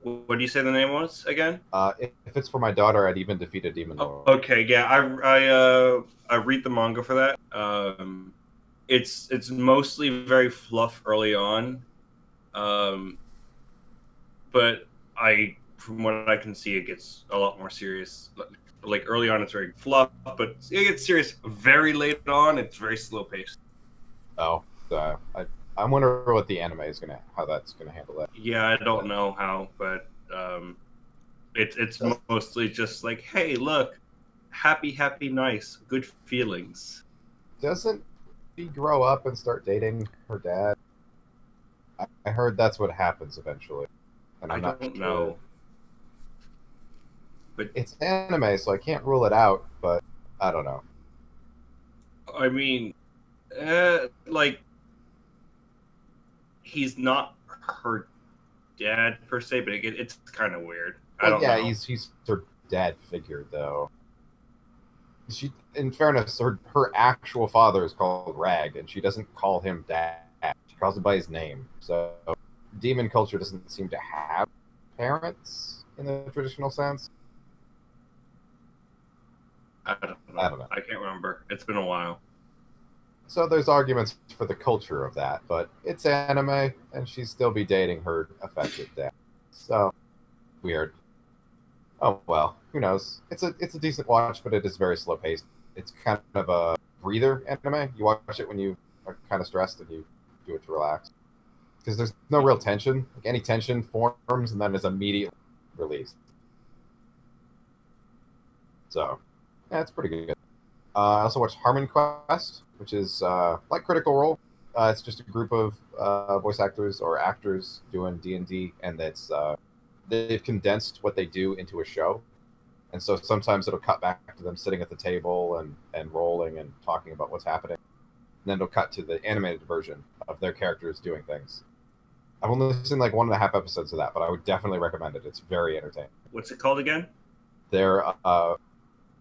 S4: What do you say the name was again?
S3: If It's For My Daughter, I'd Even Defeat a Demon Lord.
S4: Okay, yeah, I read the manga for that. It's mostly very fluff early on, but from what I can see, it gets a lot more serious. Like early on, it's very fluff, but it gets serious very late on. It's very slow paced.
S3: Oh, I wonder what the anime is how that's gonna handle that.
S4: Yeah, I don't know how, but it's mostly just like, hey, look, happy, nice, good feelings.
S3: Doesn't she grow up and start dating her dad? I heard that's what happens eventually, and I'm not
S4: don't
S3: sure.
S4: know. But
S3: it's anime, so I can't rule it out. But I don't know.
S4: I mean, like, he's not her dad per se, but it's kind of weird. I don't know.
S3: He's her dad figure though. She, in fairness, her actual father is called Rag, and she doesn't call him dad. She calls him by his name. So, demon culture doesn't seem to have parents in the traditional sense.
S4: I don't know. I can't remember. It's been a while.
S3: So there's arguments for the culture of that, but it's anime, and she'd still be dating her affected dad. So, weird. Oh well, who knows? It's a decent watch, but it is very slow paced. It's kind of a breather anime. You watch it when you are kind of stressed, and you do it to relax. Because there's no real tension. Like, any tension forms and then is immediately released. So, yeah, it's pretty good. I also watched Harmon Quest, which is like Critical Role. It's just a group of voice actors or actors doing D&D, and that's they've condensed what they do into a show. And so sometimes it'll cut back to them sitting at the table and rolling and talking about what's happening. And then it'll cut to the animated version of their characters doing things. I've only seen like 1.5 episodes of that, but I would definitely recommend it. It's very entertaining.
S4: What's it called again?
S3: They're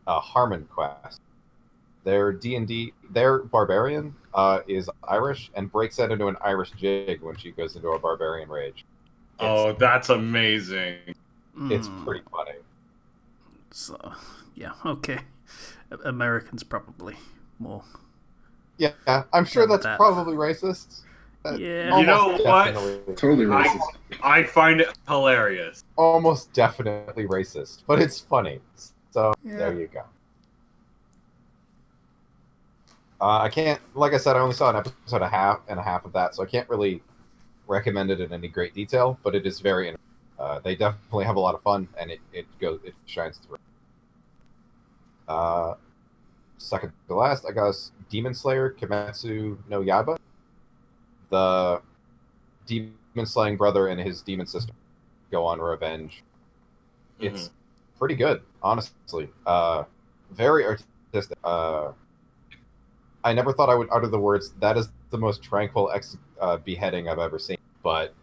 S3: Harmon Quest. Their D&D, their barbarian is Irish and breaks out into an Irish jig when she goes into a barbarian rage.
S5: Oh, that's amazing.
S3: It's pretty funny.
S1: So, yeah, okay. Americans probably more.
S3: Yeah, I'm sure that's probably racist.
S1: Yeah.
S5: You know what?
S2: Totally racist.
S5: I find it hilarious.
S3: Almost definitely racist, but it's funny. So there you go. I can't, like I said, I only saw an episode and a half of that, so I can't really recommend it in any great detail. But it is very interesting. They definitely have a lot of fun, and it shines through. Second to last, I got Demon Slayer Kimetsu no Yaiba. The demon slaying brother and his demon sister go on revenge. It's pretty good, honestly. Very artistic. I never thought I would utter the words, "That is the most tranquil beheading I've ever seen," but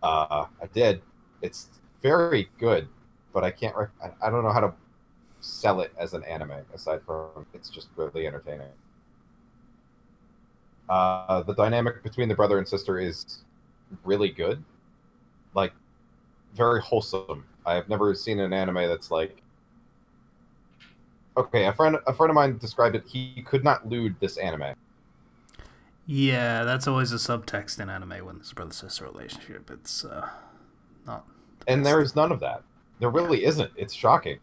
S3: I did. It's very good, but I can't. I don't know how to sell it as an anime. Aside from it's just really entertaining. The dynamic between the brother and sister is really good, like very wholesome. I have never seen an anime that's like. Okay, a friend of mine described it. He could not lewd this anime.
S1: Yeah, that's always a subtext in anime when there's a brother-sister relationship. It's not.
S3: And there is none of that. There really isn't. It's shocking.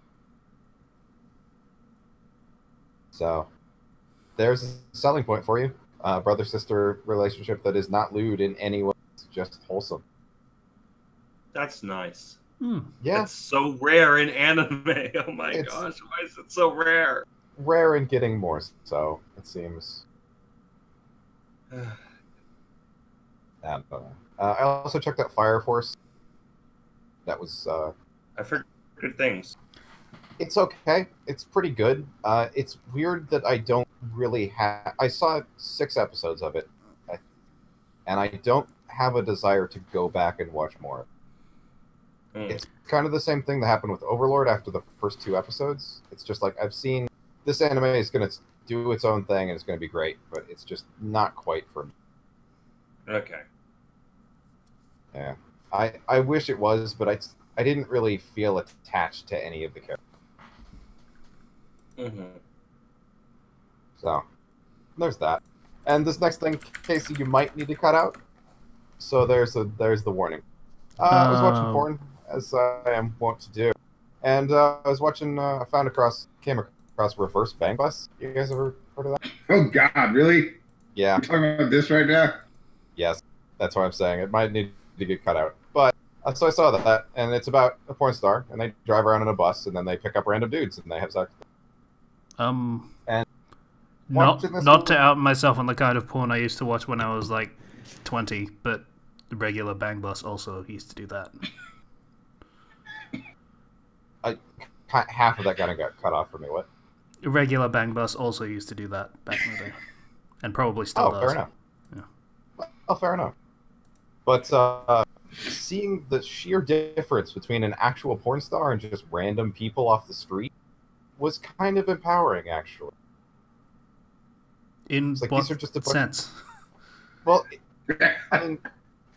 S3: So, there's a selling point for you. Brother-sister relationship that is not lewd in any way. It's just wholesome.
S5: That's nice.
S3: Yeah.
S5: It's so rare in anime. Oh my gosh, why is it so rare?
S3: Rare and getting more so, it seems. I don't know. I also checked out Fire Force. That was...
S5: I've heard good things.
S3: It's okay. It's pretty good. It's weird that I don't really have... I saw 6 episodes of it, and I don't have a desire to go back and watch more. It's kind of the same thing that happened with Overlord after the first 2 episodes. It's just like, I've seen this anime is going to do its own thing and it's going to be great, but it's just not quite for me.
S5: Okay.
S3: Yeah. I wish it was, but I didn't really feel attached to any of the characters. So, there's that. And this next thing, Casey, you might need to cut out. So there's the warning. I was watching porn, as I am wont to do. And I was watching, came across Reverse Bang Bus. You guys ever heard of that?
S2: Oh, God, really?
S3: Yeah.
S2: You're talking about this right now?
S3: Yes, that's what I'm saying. It might need to get cut out. But, so I saw that, and it's about a porn star, and they drive around in a bus, and then they pick up random dudes, and they have sex. And
S1: not to out myself on the kind of porn I used to watch when I was like 20, but the regular Bang Bus also used to do that.
S3: Half of that kind of got cut off for me. What?
S1: The regular Bang Bus also used to do that back in the day, and probably still does.
S3: Fair enough.
S1: Yeah.
S3: Oh, fair enough. But seeing the sheer difference between an actual porn star and just random people off the street was kind of empowering, actually.
S1: In
S3: like,
S1: what
S3: these are just a
S1: sense?
S3: Well, I mean,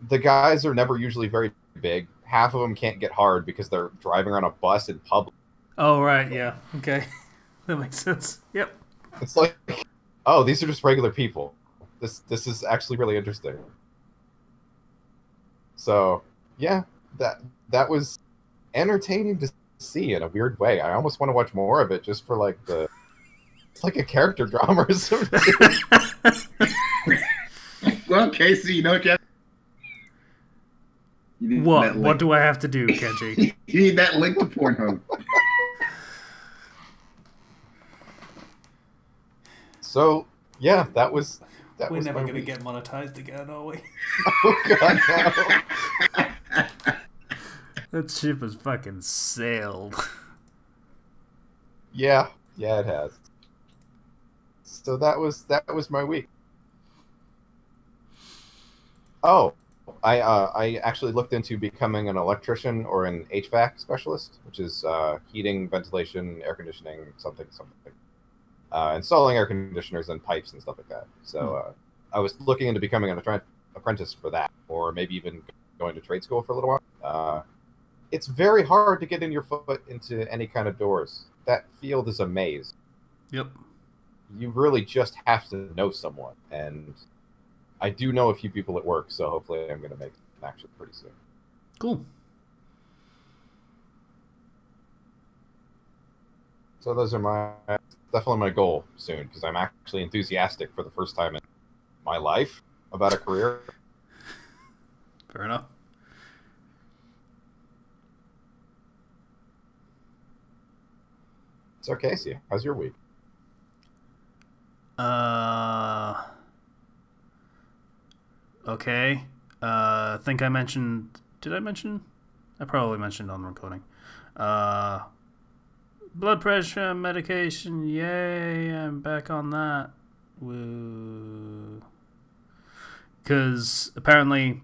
S3: the guys are never usually very big. Half of them can't get hard because they're driving on a bus in public.
S1: Oh, right, yeah. Okay. That makes sense. Yep.
S3: It's like, oh, these are just regular people. This is actually really interesting. So, yeah, that was entertaining to see in a weird way. I almost want to watch more of it just for like it's like a character drama or something.
S2: Well, Casey, you know what you have
S1: What do I have to do, Kenji?
S2: You need that link to Pornhub.
S3: So, yeah, that was
S1: We're never going to get monetized again, are we?
S3: Oh, God, no.
S1: That ship has fucking sailed.
S3: Yeah, it has. So that was my week. Oh, I actually looked into becoming an electrician or an HVAC, specialist, which is heating, ventilation, air conditioning, something. installing air conditioners and pipes and stuff like that. So I was looking into becoming an apprentice for that, or maybe even going to trade school for a little while. It's very hard to get in your foot into any kind of doors. That field is a maze.
S1: Yep.
S3: You really just have to know someone, and I do know a few people at work, so hopefully I'm going to make an action pretty soon.
S1: Cool.
S3: So those are definitely my goal soon, because I'm actually enthusiastic for the first time in my life about a career.
S1: Fair enough.
S3: So Casey, how's your week?
S1: Okay. I think I mentioned... Did I mention? I probably mentioned on the recording. Blood pressure, medication, yay, I'm back on that. Woo. Because apparently,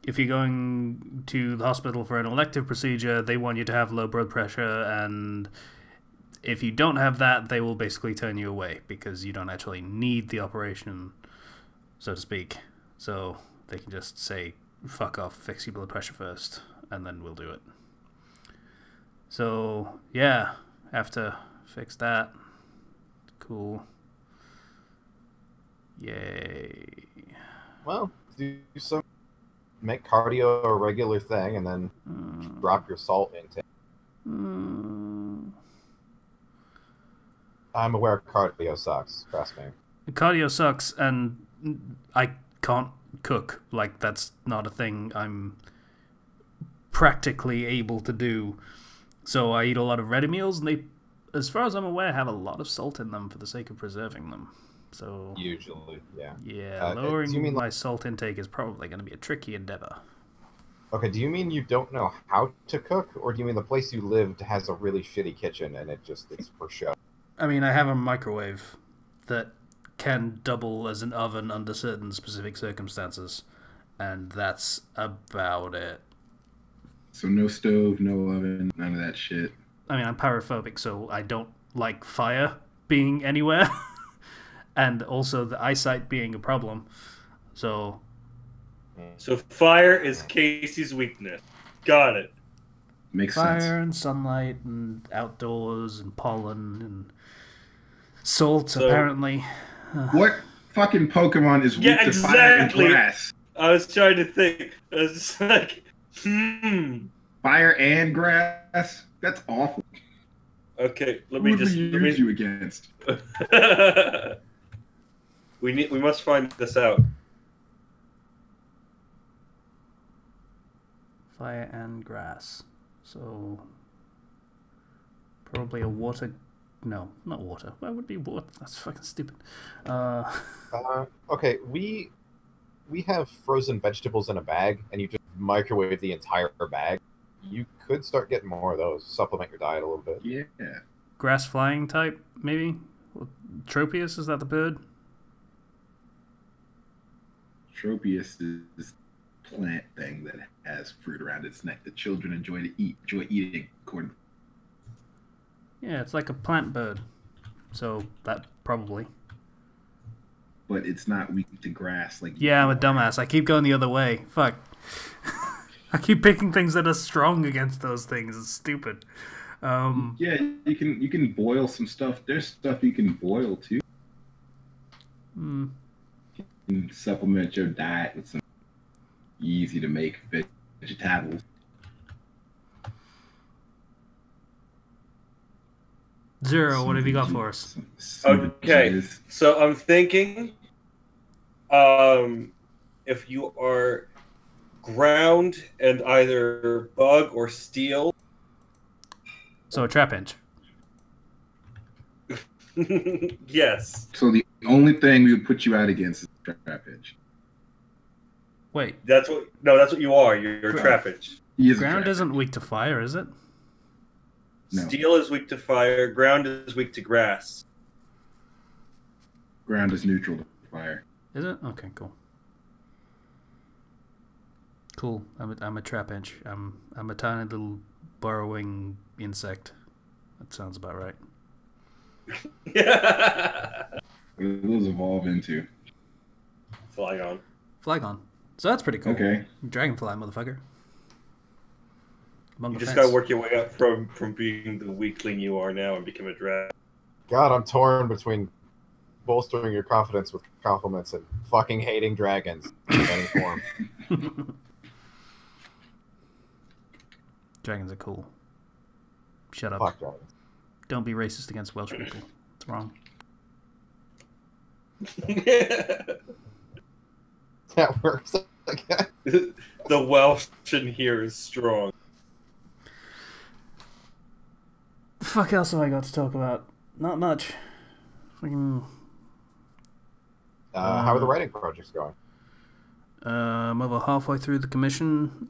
S1: if you're going to the hospital for an elective procedure, they want you to have low blood pressure, and if you don't have that, they will basically turn you away, because you don't actually need the operation, so to speak. So they can just say, fuck off, fix your blood pressure first, and then we'll do it. So, yeah, have to fix that. Cool. Yay.
S3: Well, make cardio a regular thing, and then drop your salt intake. I'm aware cardio sucks, trust me.
S1: Cardio sucks, and I can't cook. Like, that's not a thing I'm practically able to do. So I eat a lot of ready meals, and they, as far as I'm aware, have a lot of salt in them for the sake of preserving them. So
S3: Usually, yeah.
S1: Yeah, lowering my salt intake is probably going to be a tricky endeavor.
S3: Okay, do you mean you don't know how to cook, or do you mean the place you lived has a really shitty kitchen and it's for show?
S1: I mean, I have a microwave that can double as an oven under certain specific circumstances, and that's about it.
S2: So no stove, no oven, none of that shit.
S1: I mean, I'm pyrophobic, so I don't like fire being anywhere, and also the eyesight being a problem. So
S4: fire is Casey's weakness. Got it.
S2: Makes sense.
S1: Fire and sunlight and outdoors and pollen and salt, apparently.
S2: What fucking Pokemon is weak to fire and grass?
S4: I was trying to think. I was just like,
S2: Fire and grass? That's awful.
S4: Okay, let
S2: Who
S4: me
S2: would
S4: just...
S2: we use you against?
S4: We must find this out.
S1: Fire and grass. So probably a water. No, not water. Why would it be water? That's fucking stupid.
S3: Okay, we have frozen vegetables in a bag, and you just microwave the entire bag. You could start getting more of those. Supplement your diet a little bit.
S2: Yeah.
S1: Grass flying type, maybe? Tropius, is that the bird?
S2: Tropius is a plant thing that has fruit around its neck that children enjoy eating.
S1: Yeah, it's like a plant bird. So that probably.
S2: But it's not weak to grass.
S1: Yeah, I'm a dumbass. I keep going the other way. Fuck. I keep picking things that are strong against those things. It's stupid.
S2: Yeah, you can boil some stuff. There's stuff you can boil too. You can supplement your diet with some easy to make vegetables.
S1: Zero, what have you got for us?
S4: Okay, so I'm thinking, if you are ground and either bug or steel.
S1: So a trap inch.
S4: Yes.
S2: So the only thing we would put you out against is trap edge.
S1: Wait.
S4: That's what you are. You're a trap edge.
S1: Ground isn't weak to fire, is it?
S2: No.
S4: Steel is weak to fire. Ground is weak to grass.
S2: Ground is neutral to fire.
S1: Is it? Okay, cool. Cool. I'm a trap inch. I'm a tiny little burrowing insect. That sounds about right.
S4: Yeah.
S2: What do those evolve into?
S4: Flygon.
S1: Flygon. So that's pretty cool.
S2: Okay.
S1: Dragonfly, motherfucker. Among
S4: You
S1: the
S4: just
S1: fence.
S4: gotta work your way up from being the weakling you are now and become a dragon.
S3: God, I'm torn between bolstering your confidence with compliments and fucking hating dragons in any form.
S1: Dragons are cool. Shut up.
S3: Fuck dragons.
S1: Don't be racist against Welsh people. It's wrong.
S3: That works.
S4: The Welsh in here is strong.
S1: The fuck else have I got to talk about? Not much. Fucking.
S3: How are the writing projects going?
S1: I'm over halfway through the commission.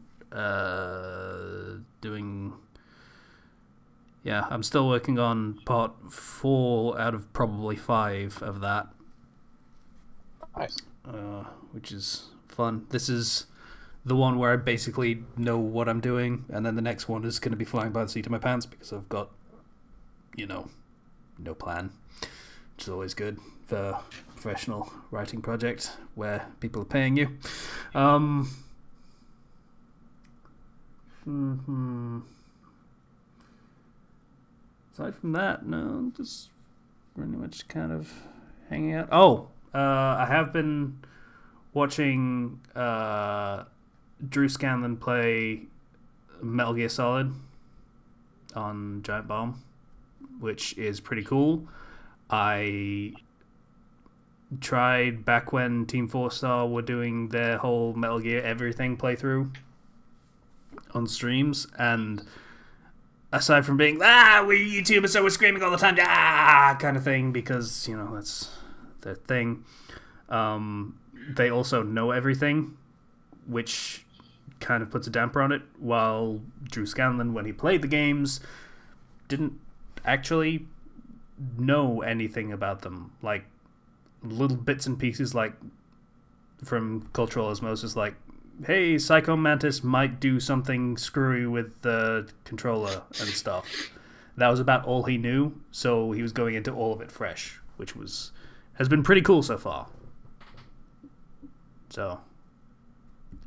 S1: Yeah, I'm still working on part 4 out of probably 5 of that.
S3: Nice.
S1: Which is fun. This is the one where I basically know what I'm doing, and then the next one is going to be flying by the seat of my pants because I've got, no plan. Which is always good for a professional writing project where people are paying you. Aside from that, no, just pretty much kind of hanging out. Oh, I have been watching Drew Scanlon play Metal Gear Solid on Giant Bomb, which is pretty cool. I tried back when Team 4-Star were doing their whole Metal Gear Everything playthrough on streams, and aside from being, we're YouTubers, so we're screaming all the time, kind of thing, because, that's their thing, they also know everything, which kind of puts a damper on it, while Drew Scanlon, when he played the games, didn't actually know anything about them. Like, little bits and pieces, like, from cultural osmosis, like, hey, Psycho Mantis might do something screwy with the controller and stuff. That was about all he knew, so he was going into all of it fresh, which has been pretty cool so far. So,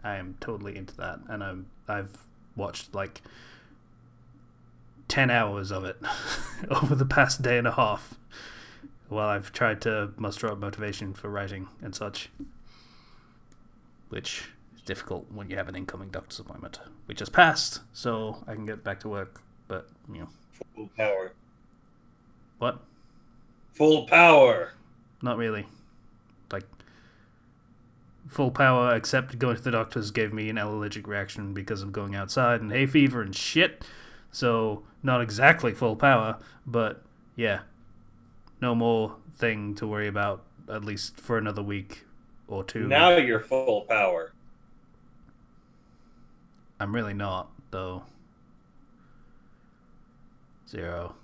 S1: I am totally into that, and I've watched like 10 hours of it over the past day and a half while I've tried to muster up motivation for writing and such, which is difficult when you have an incoming doctor's appointment, which has passed, so I can get back to work, but,
S4: Full power.
S1: What?
S4: Full power.
S1: Not really. Like, full power, except going to the doctor's gave me an allergic reaction because of going outside and hay fever and shit, so not exactly full power, but yeah, no more thing to worry about, at least for another week or two.
S4: Now you're full power.
S1: I'm really not, though. Zero.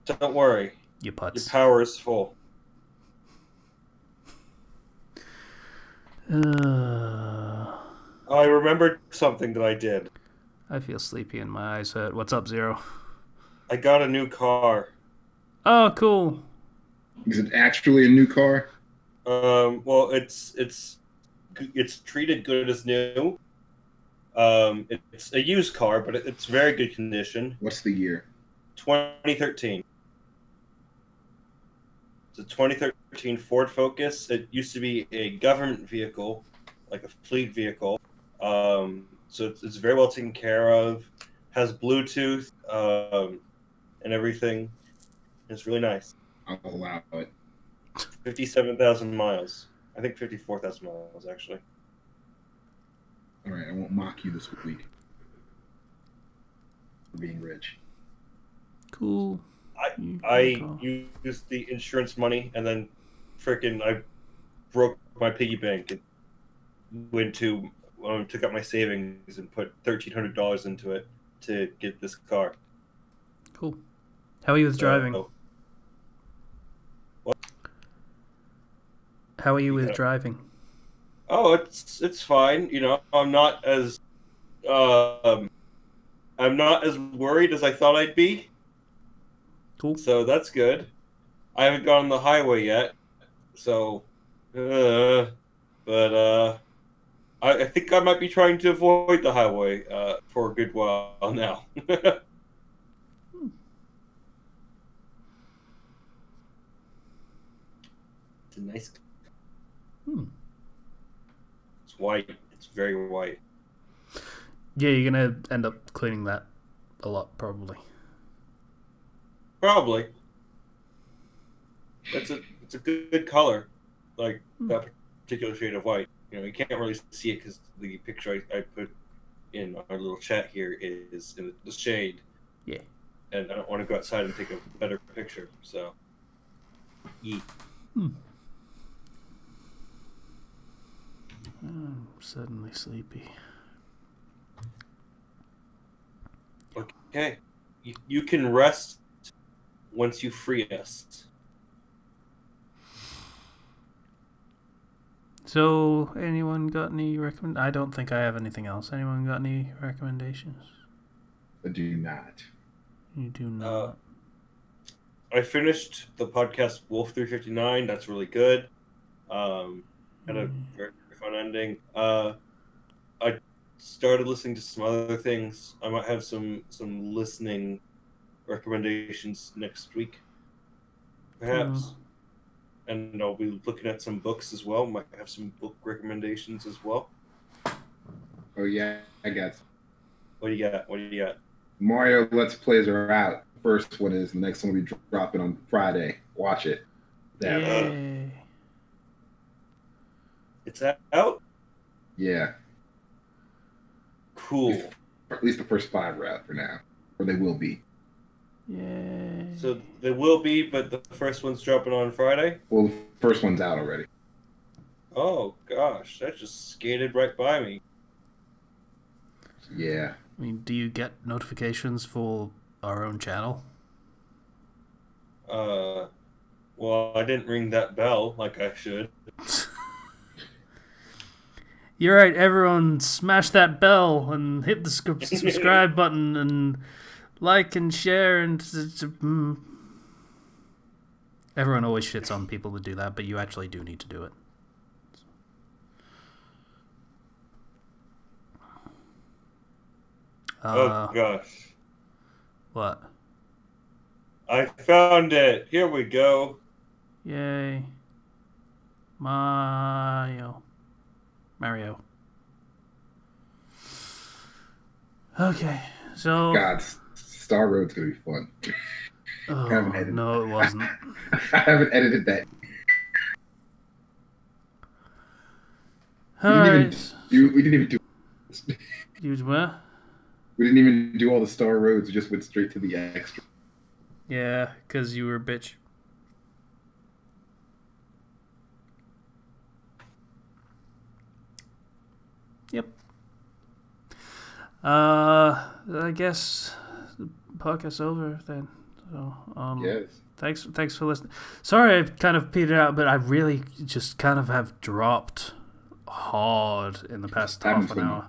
S4: Don't worry.
S1: You putz.
S4: Your power is full. I remembered something that I did.
S1: I feel sleepy and my eyes hurt. What's up, Zero?
S4: I got a new car.
S1: Oh, cool.
S2: Is it actually a new car?
S4: Well, it's treated good as new. It's a used car, but it's very good condition.
S2: What's the year?
S4: 2013. It's a 2013 Ford Focus. It used to be a government vehicle, like a fleet vehicle. So it's very well taken care of. Has Bluetooth and everything. It's really nice.
S2: I'll allow it.
S4: 57,000 miles. I think 54,000 miles, actually.
S2: All right, I won't mock you this week for being rich.
S1: Cool.
S4: I used the insurance money, and then frickin' I broke my piggy bank and took out my savings and put $1,300 into it to get this car.
S1: Cool. How are you with driving?
S4: What?
S1: How are you with driving?
S4: Oh, it's fine. I'm not as worried as I thought I'd be.
S1: Cool.
S4: So that's good. I haven't gone on the highway yet, so, but I think I might be trying to avoid the highway for a good while now. It's a nice. It's white. It's very white.
S1: Yeah, you're gonna end up cleaning that a lot, probably.
S4: Probably. It's a good color, like that particular shade of white. You know, you can't really see it because the picture I put in our little chat here is in the shade.
S1: Yeah.
S4: And I don't want to go outside and take a better picture, so. Yeah.
S1: I'm suddenly sleepy.
S4: Okay. You can rest once you free us.
S1: So, anyone got any I don't think I have anything else. Anyone got any recommendations?
S2: I do not.
S1: You do not.
S4: I finished the podcast Wolf 359. That's really good. Had a very fun ending. I started listening to some other things. I might have some listening recommendations next week, perhaps. And I'll be looking at some books as well. Might have some book recommendations as well.
S2: Oh yeah, I got some.
S4: What do you got? What do you got?
S2: Mario Let's Plays are out. First one is. The next one will be dropping on Friday. Watch it.
S1: Yay.
S4: It's out?
S2: Yeah.
S4: Cool.
S2: At least the first 5 are out for now. Or they will be.
S1: Yay.
S4: So they will be, but the first one's dropping on Friday?
S2: Well, the first one's out already.
S4: Oh, gosh. That just skated right by me.
S2: Yeah.
S1: I mean, do you get notifications for our own channel?
S4: Well, I didn't ring that bell like I should.
S1: You're right, everyone smash that bell and hit the subscribe button and like and share and... Everyone always shits on people that do that, but you actually do need to do it.
S4: Oh, gosh.
S1: What?
S4: I found it. Here we go.
S1: Yay. Mario. Okay, so...
S2: God, Star Road's gonna be fun.
S1: Oh, no, it wasn't.
S2: I haven't edited that.
S1: Alright.
S2: We didn't even do...
S1: You what?
S2: We didn't even do all the Star Roads. We just went straight to the extra.
S1: Yeah, because you were a bitch. Yep. I guess the podcast's over then. So,
S2: Yes.
S1: Thanks for listening. Sorry I kind of petered out, but I really just kind of have dropped hard in the past half an hour.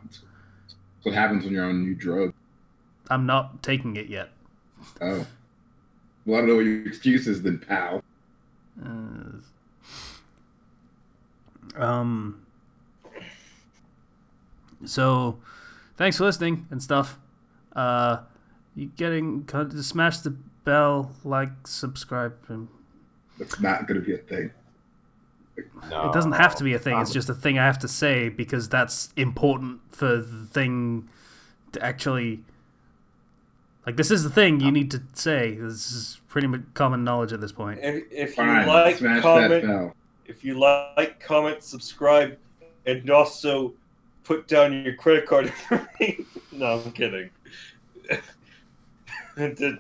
S2: What happens when you're on new drug?
S1: I'm not taking it yet.
S2: Oh. Well, I don't know what your excuse is then, pal.
S1: So, thanks for listening and stuff. You smash the bell, like, subscribe, and
S2: That's not going to be a thing.
S1: No, it doesn't have to be a thing. It's just a thing I have to say because that's important for the thing to actually... Like, this is the thing you need to say. This is pretty much common knowledge at this point.
S4: If
S2: Fine,
S4: you like,
S2: smash
S4: comment,
S2: that bell.
S4: if you like, comment, subscribe, and also put down your credit card information. No, I'm kidding.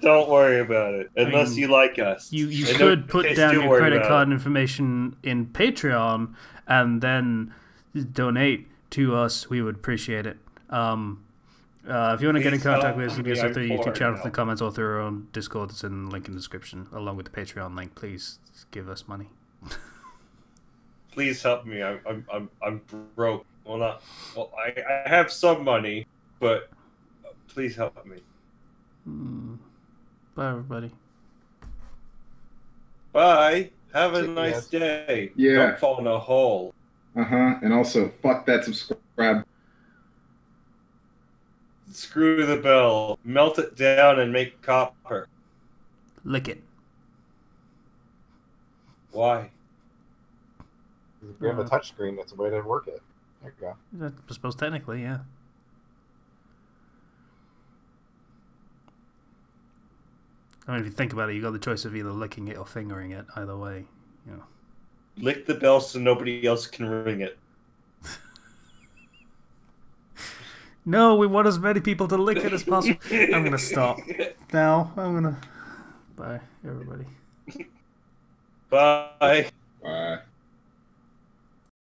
S4: Don't worry about it, unless you like us.
S1: You could put down your credit card information in Patreon and then donate to us. We would appreciate it. If you want to get in contact with us, you can do so through the YouTube channel, through the comments, or through our own Discord. It's in the link in the description, along with the Patreon link. Please give us money.
S4: Please help me. I'm broke. Well, I have some money, but please help me.
S1: Bye, everybody.
S4: Bye. Have a
S3: See you
S4: nice
S3: guys.
S4: day.
S2: Yeah.
S4: Don't fall in a hole.
S2: And also, fuck that subscribe.
S4: Screw the bell. Melt it down and make copper.
S1: Lick it.
S4: Why?
S3: If you have a touch screen, that's a way to work it. There you go.
S1: I suppose technically, yeah. I mean, if you think about it, you got the choice of either licking it or fingering it. Either way, you know.
S4: Lick the bell so nobody else can ring it.
S1: No, we want as many people to lick it as possible. I'm gonna stop now. Bye, everybody.
S4: Bye.
S2: Bye.